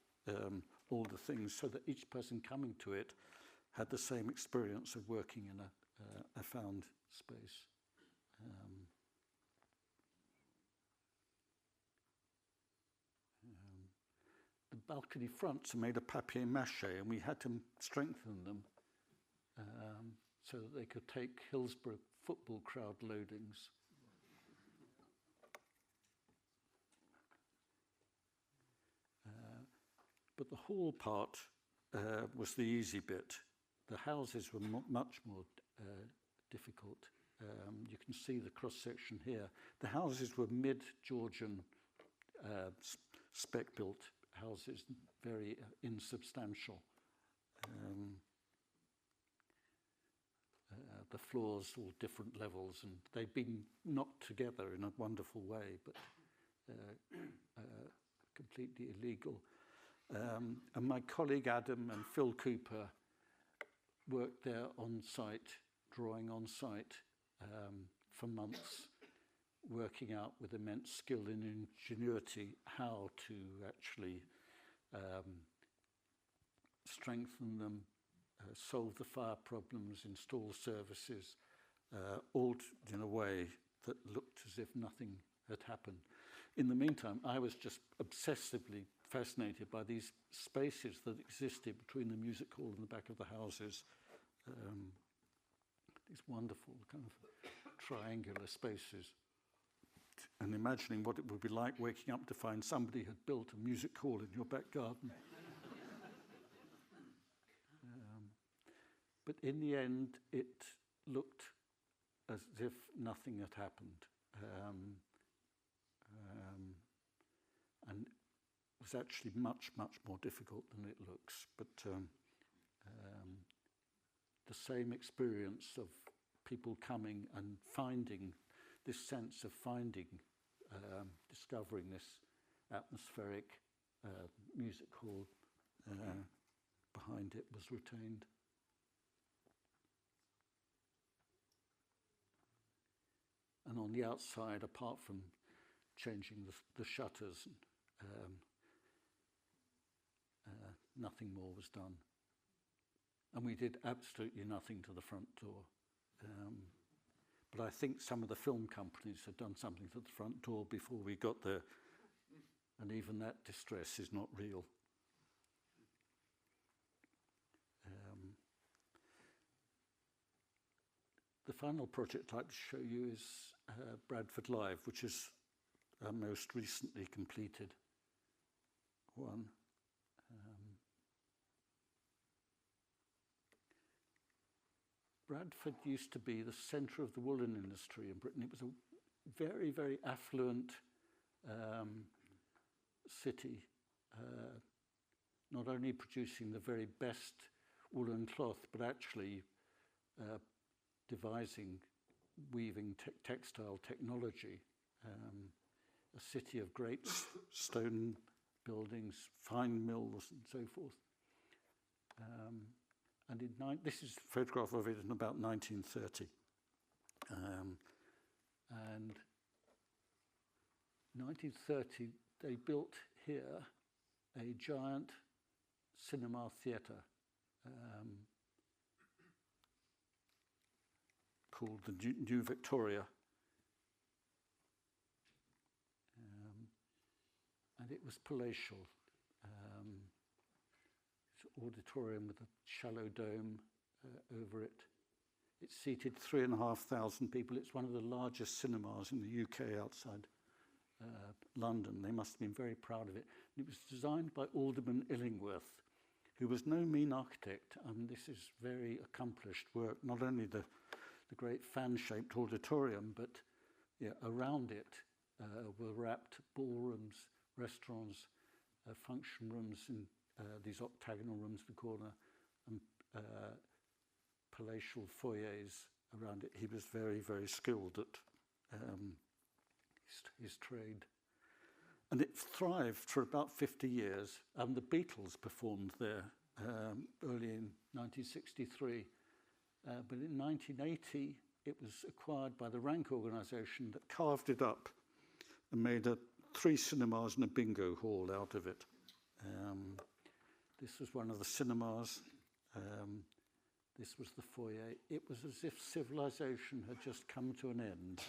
all the things, so that each person coming to it had the same experience of working in a found space. The balcony fronts are made of papier-mâché, and we had to strengthen them so that they could take Hillsborough football crowd loadings. But the hall part was the easy bit. The houses were much more difficult. You can see the cross-section here. The houses were mid-Georgian spec-built houses, very insubstantial. The floors all different levels, and they'd been knocked together in a wonderful way, but completely illegal. And my colleague Adam and Phil Cooper worked there on site, drawing on site for months, working out with immense skill and ingenuity how to actually strengthen them, solve the fire problems, install services, all in a way that looked as if nothing had happened. In the meantime, I was just obsessively fascinated by these spaces that existed between the music hall and the back of the houses. These wonderful kind of triangular spaces. And imagining what it would be like waking up to find somebody had built a music hall in your back garden. But in the end, it looked as if nothing had happened. And it was actually much, much more difficult than it looks. But the same experience of people coming and finding this sense of discovering this atmospheric music hall behind it was retained. And on the outside, apart from changing the shutters, nothing more was done. And we did absolutely nothing to the front door. but I think some of the film companies had done something to the front door before we got there, and even that distress is not real. The final project I'd like to show you is Bradford Live, which is our most recently completed one. Bradford used to be the centre of the woolen industry in Britain. It was a very, very affluent city, not only producing the very best woolen cloth, but actually devising weaving textile technology. A city of great stone buildings, fine mills, and so forth. And this is a photograph of it in about 1930. And 1930, they built here a giant cinema theatre called the New Victoria. And it was palatial. It's an auditorium with a shallow dome over it. It seated 3,500 people. It's one of the largest cinemas in the UK outside London. They must have been very proud of it. And it was designed by Alderman Illingworth, who was no mean architect. This is very accomplished work, not only the great fan-shaped auditorium, but around it were wrapped ballrooms, restaurants, function rooms, in these octagonal rooms in the corner, and palatial foyers around it. He was very, very skilled at his trade. And it thrived for about 50 years. The Beatles performed there early in 1963. But in 1980, it was acquired by the Rank organisation that carved it up and made 3 cinemas and a bingo hall out of it. This was one of the cinemas. This was the foyer. It was as if civilization had just come to an end.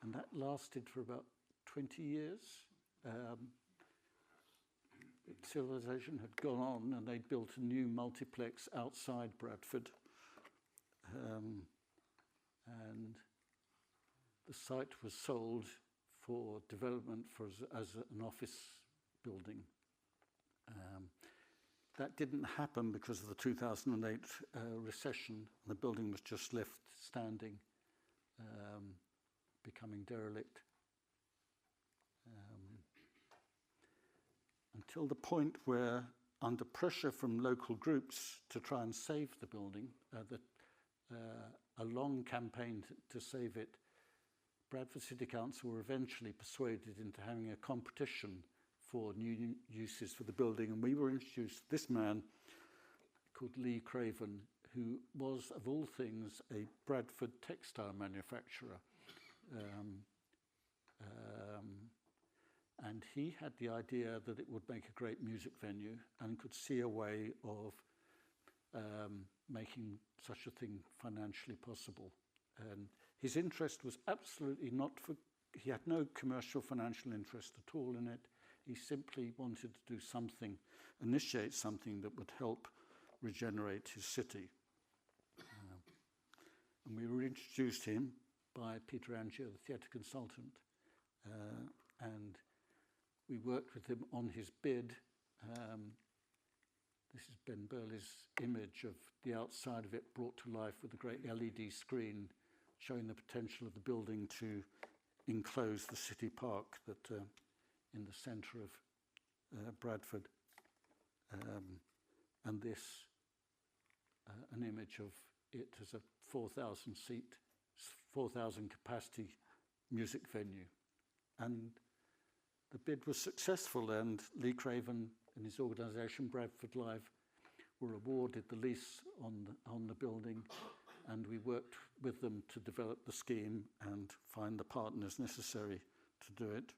And that lasted for about 20 years. Civilization had gone on, and they'd built a new multiplex outside Bradford. And the site was sold for development as an office building. That didn't happen because of the 2008 recession. The building was just left standing, becoming derelict. Until the point where, under pressure from local groups to try and save the building, a long campaign to save it, Bradford City Council were eventually persuaded into having a competition for new uses for the building, and we were introduced to this man called Lee Craven, who was, of all things, a Bradford textile manufacturer. And he had the idea that it would make a great music venue and could see a way of making such a thing financially possible. And his interest was absolutely not he had no commercial financial interest at all in it. He simply wanted to do something, initiate something that would help regenerate his city. And we were introduced to him by Peter Angier, the theatre consultant, and we worked with him on his bid. This is Ben Burley's image of the outside of it brought to life with a great LED screen showing the potential of the building to enclose the city park that in the centre of Bradford. And this, an image of it as a 4,000 seat, 4,000 capacity music venue. And the bid was successful, and Lee Craven and his organisation, Bradford Live, were awarded the lease on the building, and we worked with them to develop the scheme and find the partners necessary to do it.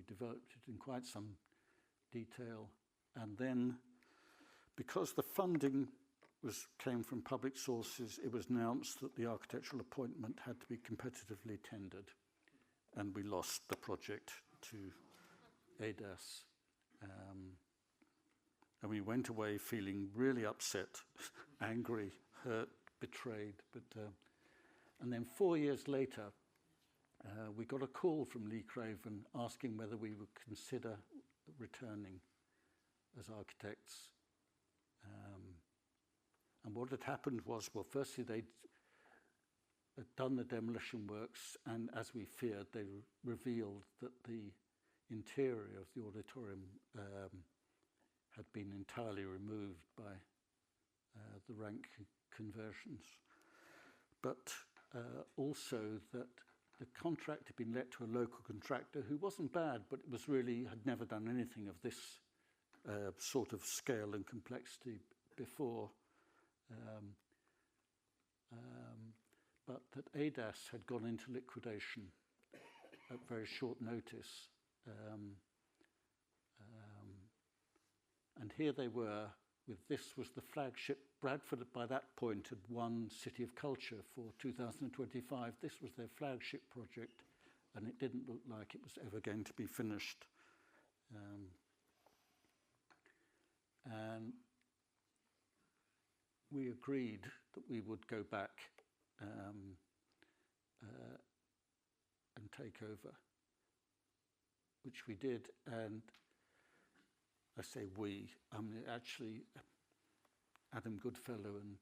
developed it in quite some detail. And then, because the funding came from public sources, it was announced that the architectural appointment had to be competitively tendered, and we lost the project to ADAS. And we went away feeling really upset, angry, hurt, betrayed. And then 4 years later, we got a call from Lee Craven asking whether we would consider returning as architects. And what had happened was, well, firstly, they'd done the demolition works, and as we feared, they revealed that the interior of the auditorium had been entirely removed by the rank conversions. But also that the contract had been let to a local contractor who wasn't bad, but had never done anything of this sort of scale and complexity before. But that ADAS had gone into liquidation at very short notice. And here they were, this was the flagship. Bradford by that point had won City of Culture for 2025. This was their flagship project, and it didn't look like it was ever going to be finished. And we agreed that we would go back and take over, which we did. And I say we, actually Adam Goodfellow and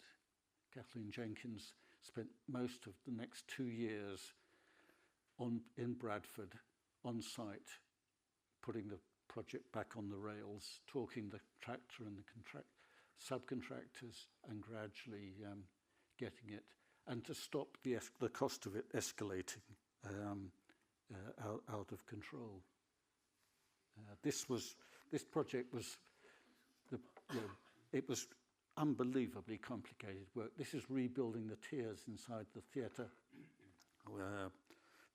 Kathleen Jenkins spent most of the next 2 years in Bradford, on site, putting the project back on the rails, talking the contractor and the subcontractors, and gradually getting it, and to stop the cost of it escalating out of control. This project was it was unbelievably complicated work. This is rebuilding the tiers inside the theatre, where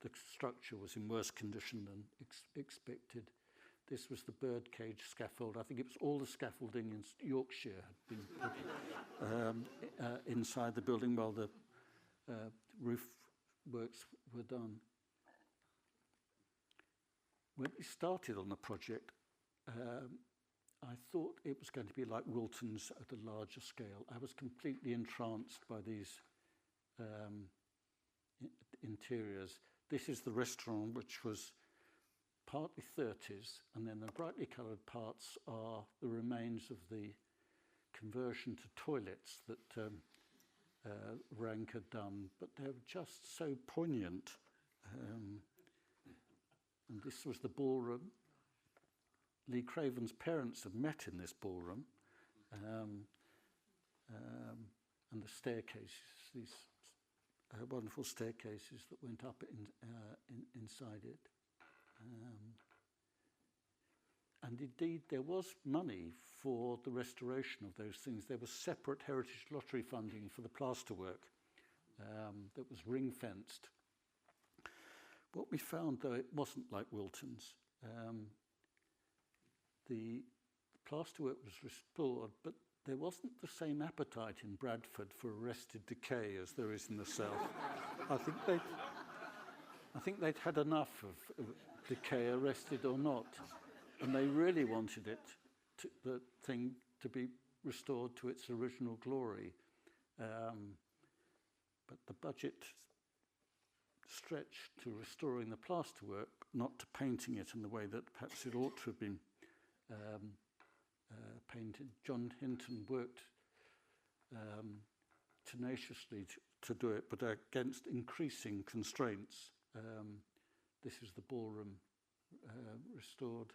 the structure was in worse condition than expected. This was the birdcage scaffold. I think it was all the scaffolding in Yorkshire had been put inside the building while the roof works were done. When we started on the project, I thought it was going to be like Wilton's at a larger scale. I was completely entranced by these interiors. This is the restaurant, which was partly 30s, and then the brightly coloured parts are the remains of the conversion to toilets that Rank had done, but they were just so poignant. And this was the ballroom. Lee Craven's parents had met in this ballroom, and the staircases, these wonderful staircases that went up inside it. And indeed, there was money for the restoration of those things. There was separate Heritage Lottery funding for the plasterwork that was ring-fenced. What we found, though, it wasn't like Wilton's. The plasterwork was restored, but there wasn't the same appetite in Bradford for arrested decay as there is in the south. I think they'd had enough of decay, arrested or not, and they really wanted the thing to be restored to its original glory. But the budget stretched to restoring the plasterwork, not to painting it in the way that perhaps it ought to have been painted. John Hinton worked tenaciously to do it, but against increasing constraints. This is the ballroom restored,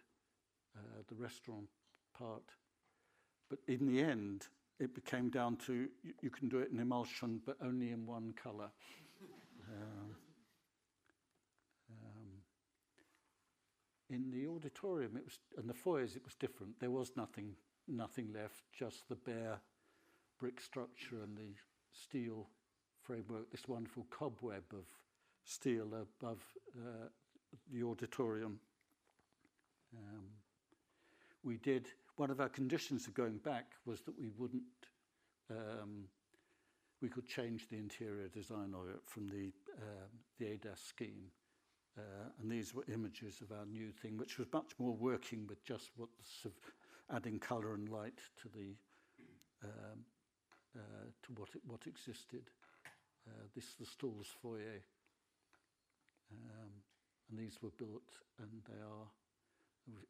the restaurant part. But in the end, it became down to you can do it in emulsion, but only in one colour. In the auditorium, and the foyers, it was different. There was nothing left, just the bare brick structure and the steel framework, this wonderful cobweb of steel above the auditorium. We did, one of our conditions of going back was that we wouldn't, we could change the interior design of it from the ADAS scheme. And these were images of our new thing, which was much more working with just adding colour and light to the to what existed. This is the stalls foyer, and these were built, and they are.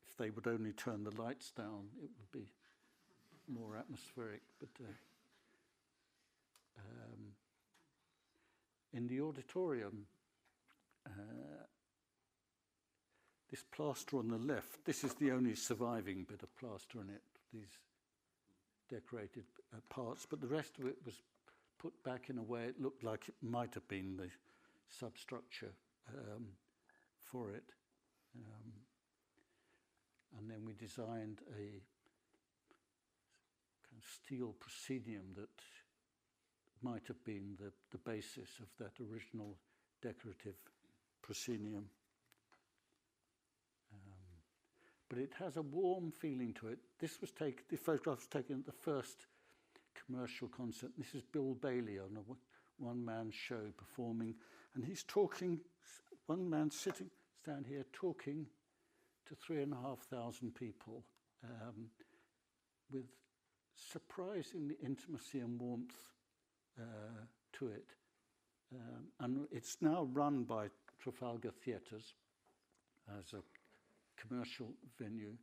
If they would only turn the lights down, it would be more atmospheric. But in the auditorium, this plaster on the left, this is the only surviving bit of plaster in it, these decorated parts, but the rest of it was put back in a way it looked like it might have been the substructure for it. And then we designed a kind of steel proscenium that might have been the basis of that original decorative proscenium. But it has a warm feeling to it. The photograph was taken at the first commercial concert. This is Bill Bailey on a one-man show performing, and he's talking, one man stand here talking to 3,500 people with surprising intimacy and warmth to it. And it's now run by Trafalgar Theatres as a commercial venue,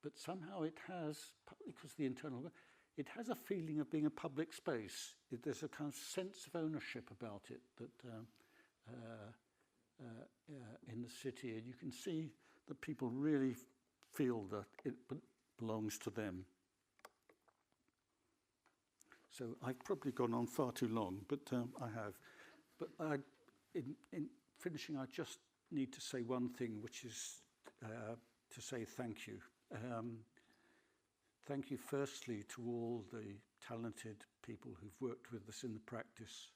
but somehow it has, partly because of the internal, it has a feeling of being a public space. There's a kind of sense of ownership about it that in the city, and you can see that people really feel that it belongs to them. So I've probably gone on far too long, but I have. But in finishing, I just need to say one thing, which is to say thank you. Thank you firstly to all the talented people who've worked with us in the practice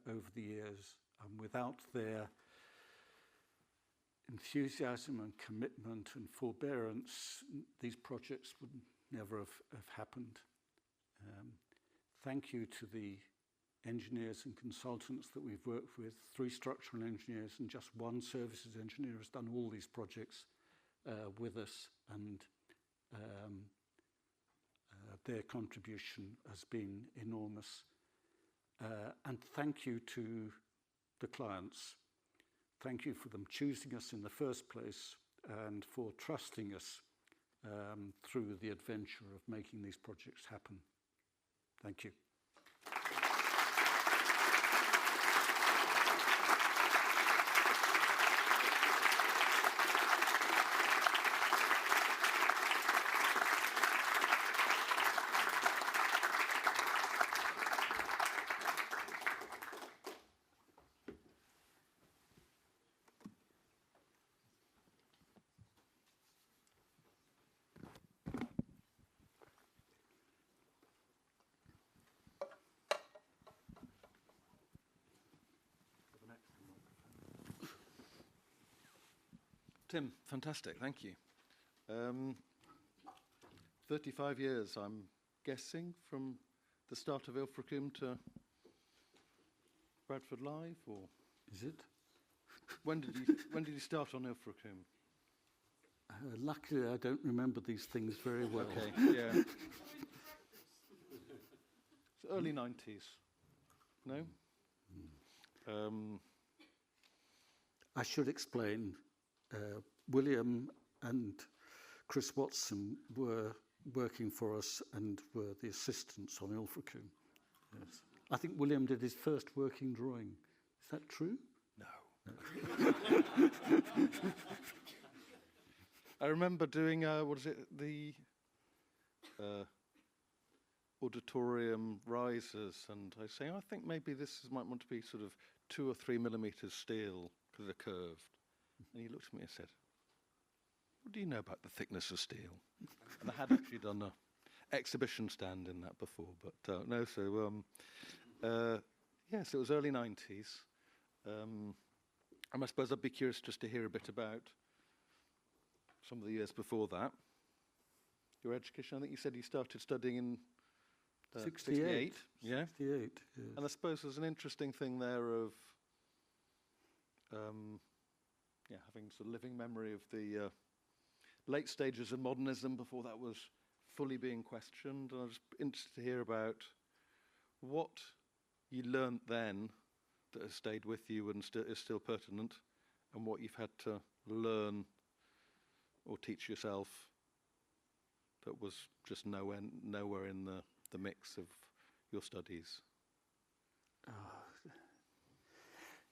over the years. And without their enthusiasm and commitment and forbearance, these projects would never have happened. Thank you to the engineers and consultants that we've worked with, 3 structural engineers and just 1 services engineer has done all these projects with us, and their contribution has been enormous. And thank you to the clients. Thank you for them choosing us in the first place and for trusting us through the adventure of making these projects happen. Thank you. Tim, fantastic, thank you. 35 years, I'm guessing, from the start of Ilfracombe to Bradford Live, or Is it? when did you start on Ilfracombe? Luckily, I don't remember these things very well. Okay, yeah. It's early 90s. No? I should explain. William and Chris Watson were working for us and were the assistants on Ilfracombe. Yes. I think William did his first working drawing. Is that true? No. I remember doing, the auditorium risers, and I was saying, I think maybe might want to be sort of 2 or 3 millimeters steel because they're curved. And he looked at me and said, what do you know about the thickness of steel? And I had actually done an exhibition stand in that before, but no, so, yes, it was early 90s. And I suppose I'd be curious just to hear a bit about some of the years before that. Your education, I think you said you started studying in 68. Yeah. 68, yes. And I suppose there's an interesting thing there of, having sort of living memory of the late stages of modernism before that was fully being questioned. And I was interested to hear about what you learnt then that has stayed with you and is still pertinent, and what you've had to learn or teach yourself that was just nowhere in the mix of your studies.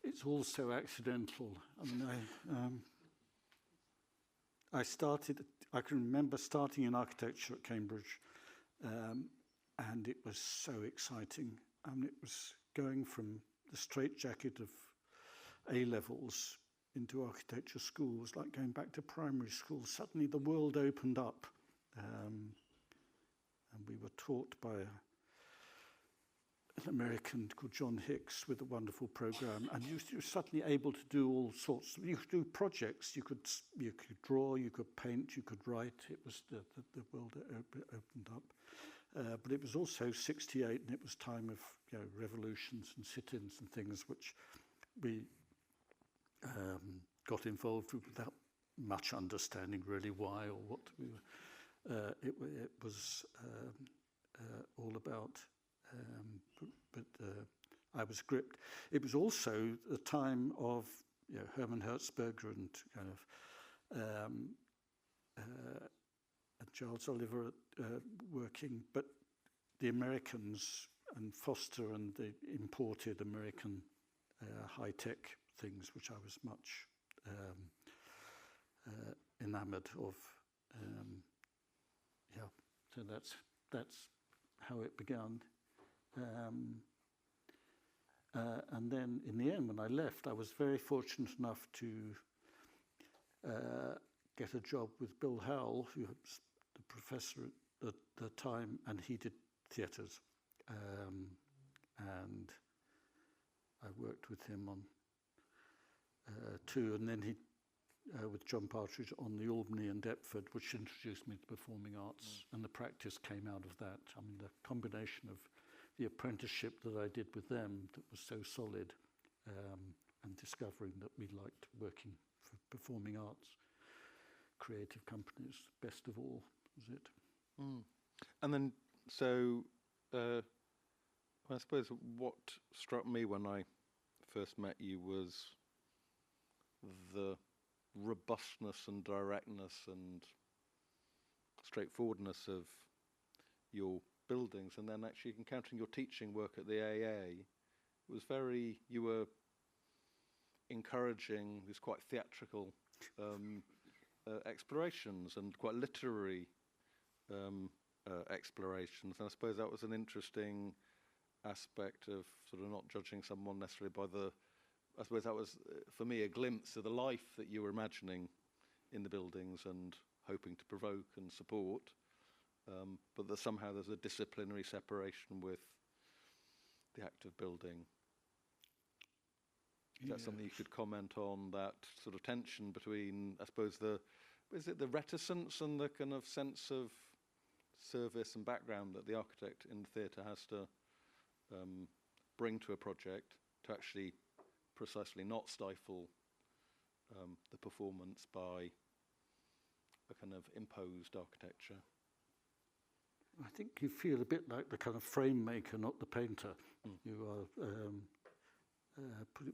It's all so accidental. I mean, I can remember starting in architecture at Cambridge, and it was so exciting. I mean, it was going from the straitjacket of A-levels into architecture school was like going back to primary school. Suddenly the world opened up, and we were taught by an American called John Hicks with a wonderful program, and you were suddenly able to do all sorts. You could do projects. You could draw. You could paint. You could write. It was the world opened up. But it was also 68, and it was time of revolutions and sit-ins and things, which we got involved with without much understanding really why or what we were. It was all about. But I was gripped. It was also the time of Hermann Hertzberger and kind of and Charles Oliver working, but the Americans and Foster and the imported American high-tech things, which I was much enamoured of. So that's how it began. And then in the end, when I left, I was very fortunate enough to get a job with Bill Howell, who was the professor at the time, and he did theatres. And I worked with him on two, and then he, with John Partridge, on the Albany and Deptford, which introduced me to performing arts, and the practice came out of that. I mean, the combination of the apprenticeship that I did with them that was so solid, and discovering that we liked working for performing arts, creative companies, best of all, was it. And then, so I suppose what struck me when I first met you was the robustness and directness and straightforwardness of your buildings, and then actually encountering your teaching work at the AA, it was you were encouraging these quite theatrical explorations and quite literary explorations, and I suppose that was an interesting aspect of sort of not judging someone necessarily by I suppose that was, for me, a glimpse of the life that you were imagining in the buildings and hoping to provoke and support, but that somehow there's a disciplinary separation with the act of building. Is that something you could comment on, that sort of tension between, I suppose, is it the reticence and the kind of sense of service and background that the architect in the theatre has to bring to a project to actually precisely not stifle the performance by a kind of imposed architecture? I think you feel a bit like the kind of frame maker, not the painter. You are,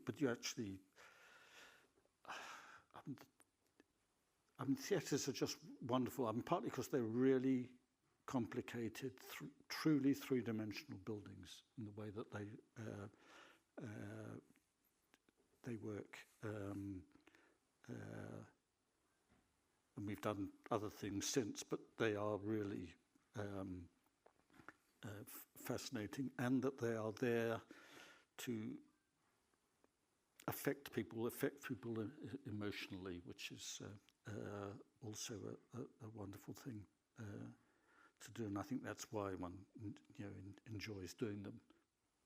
but you actually, I mean, theatres are just wonderful. I mean, partly because they're really complicated, truly three-dimensional buildings in the way that they work. And we've done other things since, but they are really fascinating, and that they are there to affect people emotionally, which is also a wonderful thing to do, and I think that's why one enjoys doing them.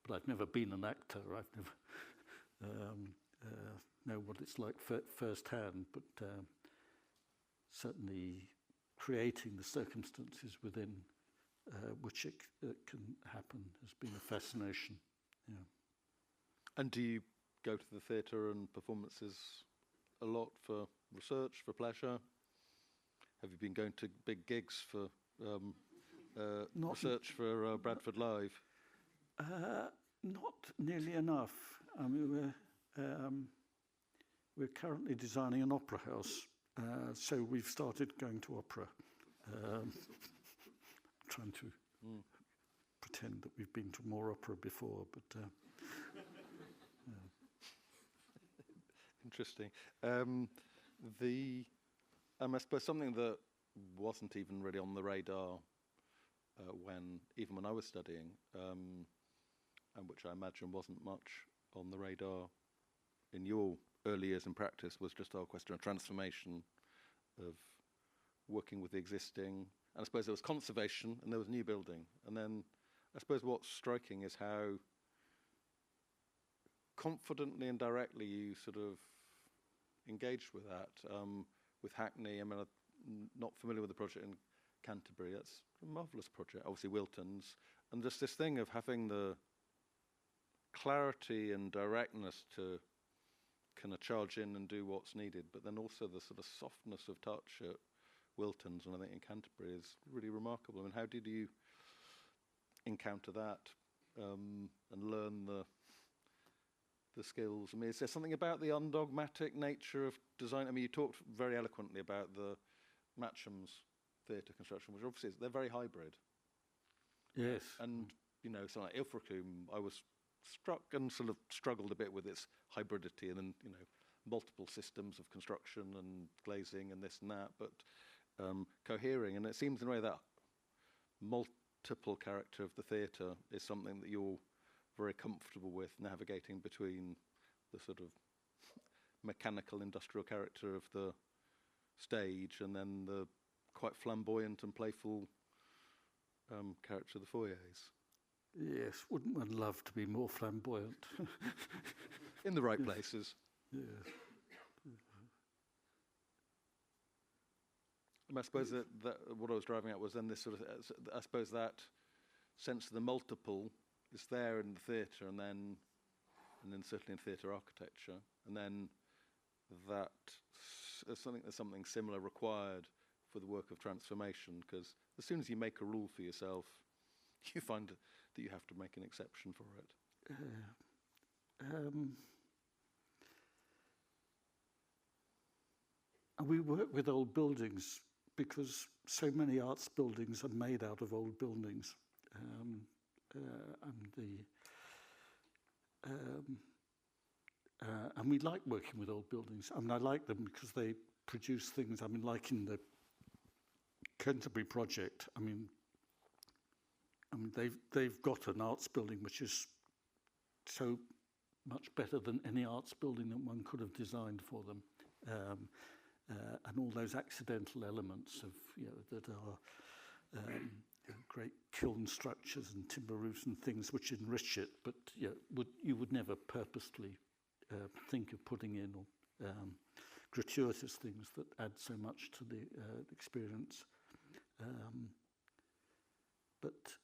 But I've never been an actor. I've never know what it's like firsthand. But certainly creating the circumstances within which it can happen has been a fascination. Yeah. And do you go to the theatre and performances a lot for research, for pleasure? Have you been going to big gigs for research for Bradford Live? Not nearly enough. I mean, we're currently designing an opera house, so we've started going to opera. Trying to pretend that we've been to more opera before, but interesting. I suppose something that wasn't even really on the radar when I was studying, and which I imagine wasn't much on the radar in your early years in practice, was just our question of transformation, of working with the existing. And I suppose there was conservation and there was new building. And then I suppose what's striking is how confidently and directly you sort of engaged with that. With Hackney, I mean, I'm not familiar with the project in Canterbury. That's a marvellous project. Obviously Wilton's. And just this thing of having the clarity and directness to kind of charge in and do what's needed, but then also the sort of softness of touch at Wilton's and I think in Canterbury is really remarkable. I mean, how did you encounter that and learn the skills? I mean, is there something about the undogmatic nature of design? I mean, you talked very eloquently about the Matcham's theatre construction, which obviously they're very hybrid. yes. And, you know, something like Ilfracombe, I was struck and sort of struggled a bit with its hybridity and then, you know, multiple systems of construction and glazing and this and that, but cohering. And it seems in a way that multiple character of the theatre is something that you're very comfortable with, navigating between the sort of mechanical industrial character of the stage and then the quite flamboyant and playful character of the foyers. Yes, wouldn't one love to be more flamboyant? In the right places. Yes. I suppose that what I was driving at was then this sort of, I suppose that sense of the multiple is there in the theatre and then certainly in theatre architecture, and then that there's something similar required for the work of transformation, because as soon as you make a rule for yourself, you find that you have to make an exception for it. And we work with old buildings because so many arts buildings are made out of old buildings. And we like working with old buildings. I mean, I like them because they produce things. I mean, like in the Canterbury project, I mean, they've got an arts building which is so much better than any arts building that one could have designed for them. And all those accidental elements of, you know, that are great kiln structures and timber roofs and things which enrich it, but you would never purposely think of putting in or gratuitous things that add so much to the experience. But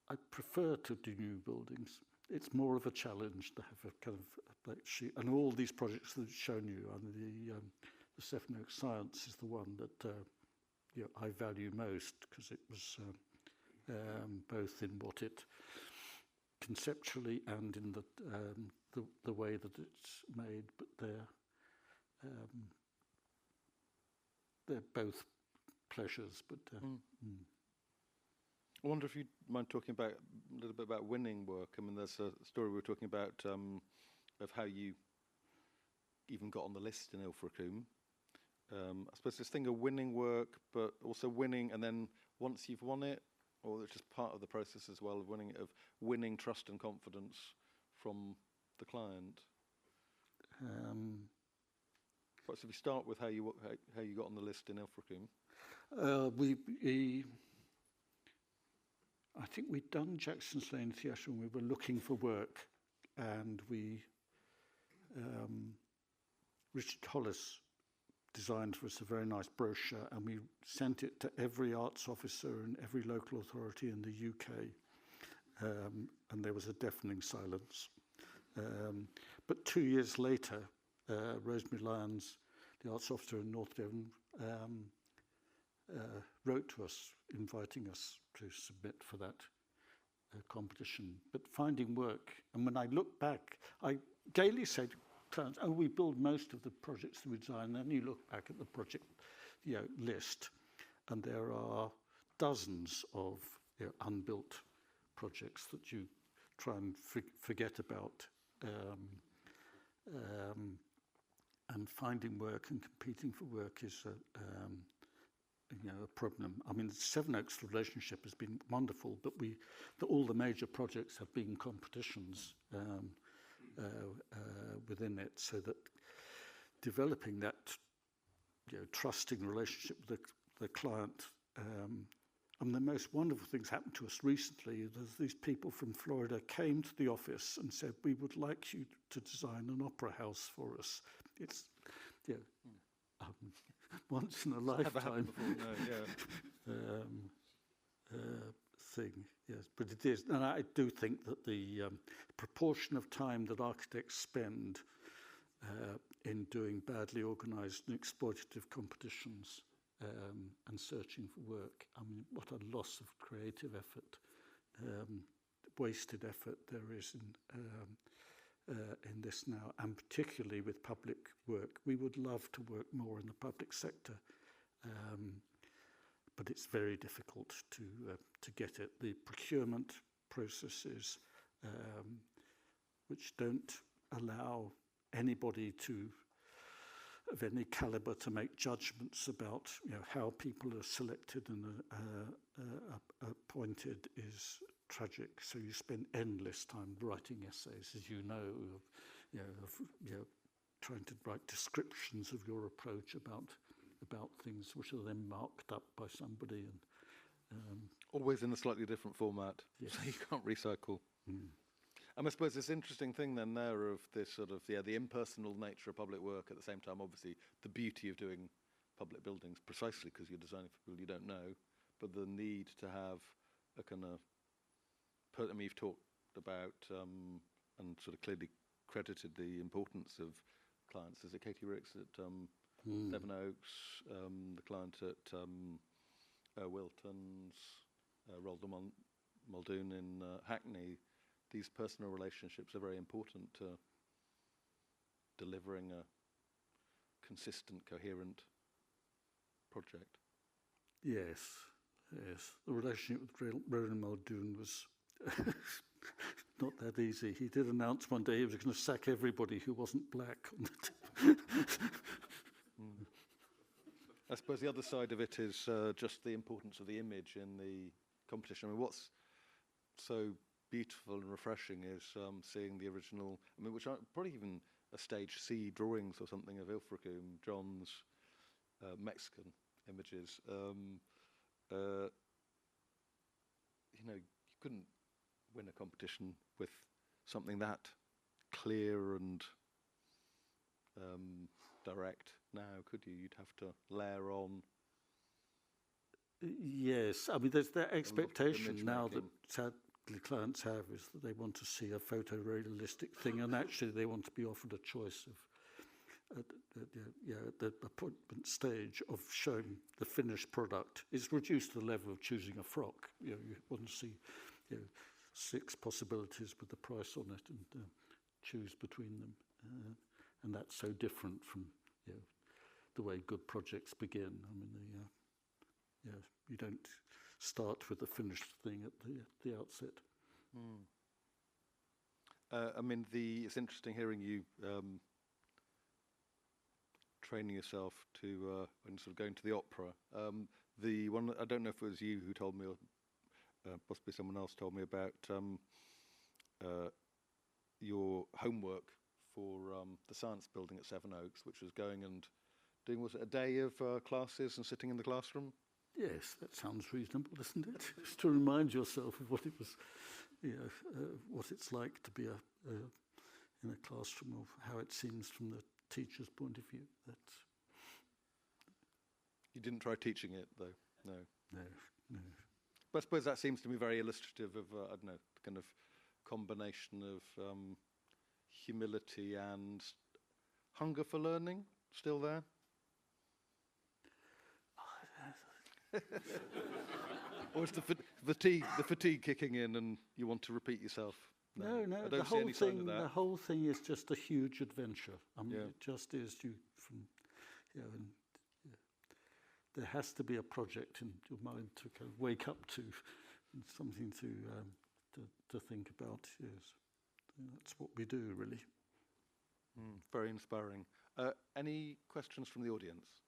I prefer to do new buildings. It's more of a challenge to have a kind of like sheet. And all these projects that I've shown you, and the Seven Oaks Science is the one that I value most, because it was both in what it conceptually and in the way that it's made. But they're both pleasures. But I wonder if you'd mind talking about a little bit about winning work. I mean, there's a story we were talking about of how you even got on the list in Ilfracombe. I suppose this thing of winning work, but also winning, and then once you've won it, or it's just part of the process as well of winning trust and confidence from the client. Perhaps if you start with how you got on the list in Ilfracombe. I think we'd done Jackson's Lane Theatre and we were looking for work, and Richard Hollis designed for us a very nice brochure, and we sent it to every arts officer and every local authority in the UK. And there was a deafening silence. But 2 years later, Rosemary Lyons, the arts officer in North Devon, wrote to us, inviting us to submit for that competition. But finding work, and when I look back, I gaily said, clients, oh, we build most of the projects that we design. And then you look back at the project list, and there are dozens of unbuilt projects that you try and forget about. And finding work and competing for work is a problem. I mean, the Sevenoaks relationship has been wonderful, but all the major projects have been competitions within it, so that developing that trusting relationship with the client. And the most wonderful things happened to us recently. There's these people from Florida came to the office and said, we would like you to design an opera house for us. It's once in a lifetime thing, yes. But it is, and I do think that the proportion of time that architects spend in doing badly organised and exploitative competitions and searching for work, I mean, what a loss of creative effort, wasted effort there is in this now, and particularly with public work. We would love to work more in the public sector, but it's very difficult to get it. The procurement processes, which don't allow anybody of any calibre to make judgments about how people are selected and appointed, is tragic. So you spend endless time writing essays, as you know, trying to write descriptions of your approach about things which are then marked up by somebody. And always in a slightly different format, yes. So you can't recycle. Mm. And I suppose this interesting thing then there of this sort of, the impersonal nature of public work, at the same time, obviously, the beauty of doing public buildings, precisely because you're designing for people you don't know, but the need to have a kind of, I mean, you've talked about and sort of clearly credited the importance of clients. Is it Katie Ricks at Sevenoaks, the client at Wilton's, Rolda Muldoon in Hackney? These personal relationships are very important to delivering a consistent, coherent project. Yes. The relationship with Roland Muldoon was not that easy. He did announce one day he was going to sack everybody who wasn't black on the team. I suppose the other side of it is just the importance of the image in the competition. I mean, what's so beautiful and refreshing is seeing the original, I mean, which are probably even a stage C drawings or something of Ilfracombe, John's Mexican images. You couldn't win a competition with something that clear and direct now, could you? You'd have to layer on. Yes, I mean, there's that expectation now that sadly clients have, is that they want to see a photorealistic thing, and actually they want to be offered a choice of at the appointment stage of showing the finished product. It's reduced to the level of choosing a frock. You want to see 6 possibilities with the price on it and choose between them, and that's so different from the way good projects begin. I mean, you don't start with the finished thing at the outset. I mean, it's interesting hearing you training yourself to and sort of going to the opera. The one, I don't know if it was you who told me, or possibly someone else told me about your homework for the science building at Sevenoaks, which was going and doing, was it a day of classes and sitting in the classroom? Yes, that sounds reasonable, doesn't it? Just to remind yourself of what it was, what it's like to be in a classroom, of how it seems from the teacher's point of view. You didn't try teaching it, though? No. No, no. But I suppose that seems to me very illustrative of, I don't know, the kind of combination of humility and hunger for learning still there? Or is the fatigue kicking in and you want to repeat yourself? No, I don't see any sign of that. The whole thing is just a huge adventure. I mean, Yeah. it just is. And there has to be a project in your mind to kind of wake up to, and something to think about. Yes, and that's what we do, really. Very inspiring. Any questions from the audience?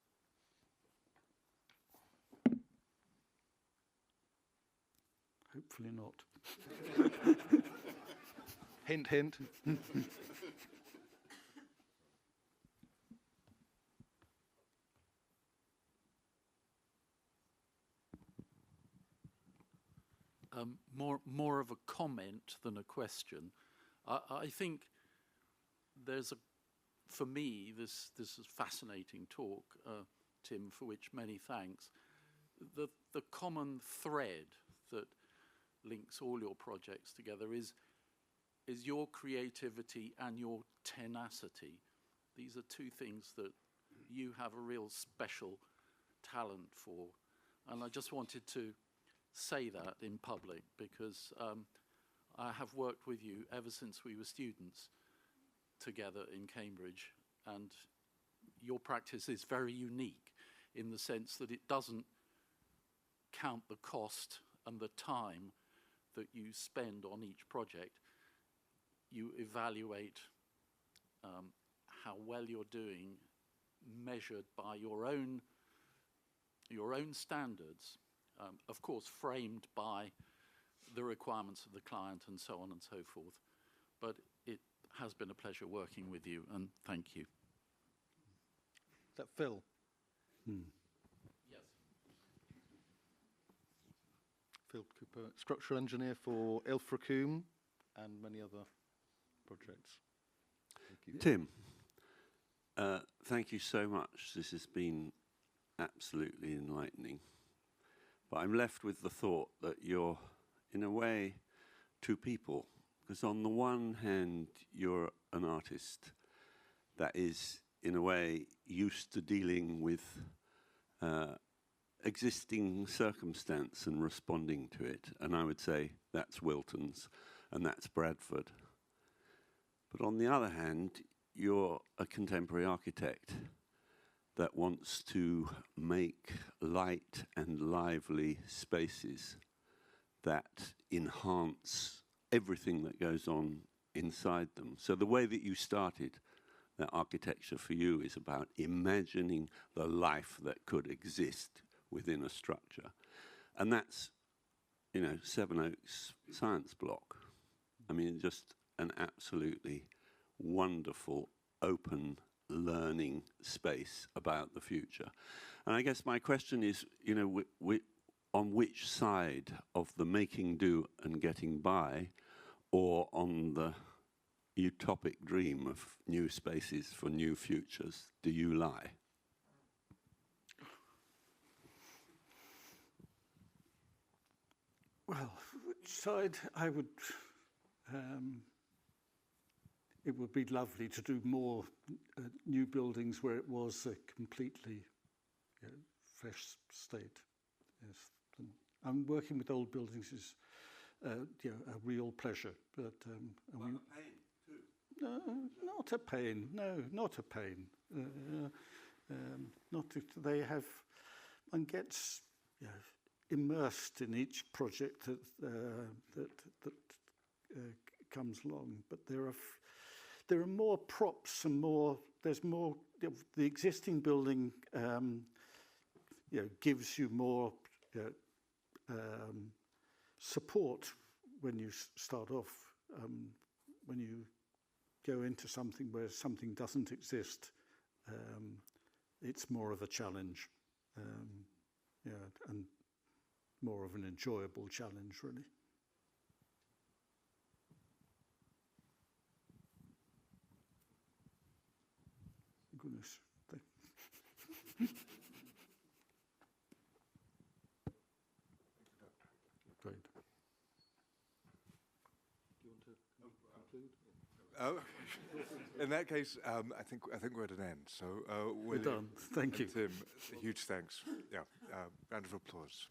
Hopefully not. Hint, hint. More of a comment than a question. I think for me, this is a fascinating talk, Tim, for which many thanks. The common thread that links all your projects together is your creativity and your tenacity. These are two things that you have a real special talent for. And I just wanted to say that in public because I have worked with you ever since we were students together in Cambridge, and your practice is very unique in the sense that it doesn't count the cost and the time that you spend on each project. You evaluate how well you're doing, measured by your own standards, of course framed by the requirements of the client and so on and so forth. But it has been a pleasure working with you, and thank you. Is that Phil? Yes. Phil Cooper, structural engineer for Ilfracombe and many other projects. Thank you. Tim, thank you so much. This has been absolutely enlightening. But I'm left with the thought that you're, in a way, two people. Because on the one hand, you're an artist that is, in a way, used to dealing with existing circumstance and responding to it. And I would say that's Wilton's and that's Bradford. But on the other hand, you're a contemporary architect that wants to make light and lively spaces that enhance everything that goes on inside them. So the way that you started that architecture for you is about imagining the life that could exist within a structure. And that's, Sevenoaks Science Block. I mean, just an absolutely wonderful, open learning space about the future. And I guess my question is, on which side of the making do and getting by, or on the utopic dream of new spaces for new futures, do you lie? Well, which side I would... it would be lovely to do more new buildings where it was a completely fresh state. Yes, and working with old buildings is a real pleasure. But Well, a pain too. no, not a pain. No, not a pain. Not if they have. One gets immersed in each project that comes along. But there are more props and more. There's more. The existing building, gives you more support when you start off. When you go into something where something doesn't exist, it's more of a challenge, and more of an enjoyable challenge, really. Goodness. In that case, I think we're at an end. So, We're William done. Thank you. and Tim, huge thanks. Yeah, round of applause.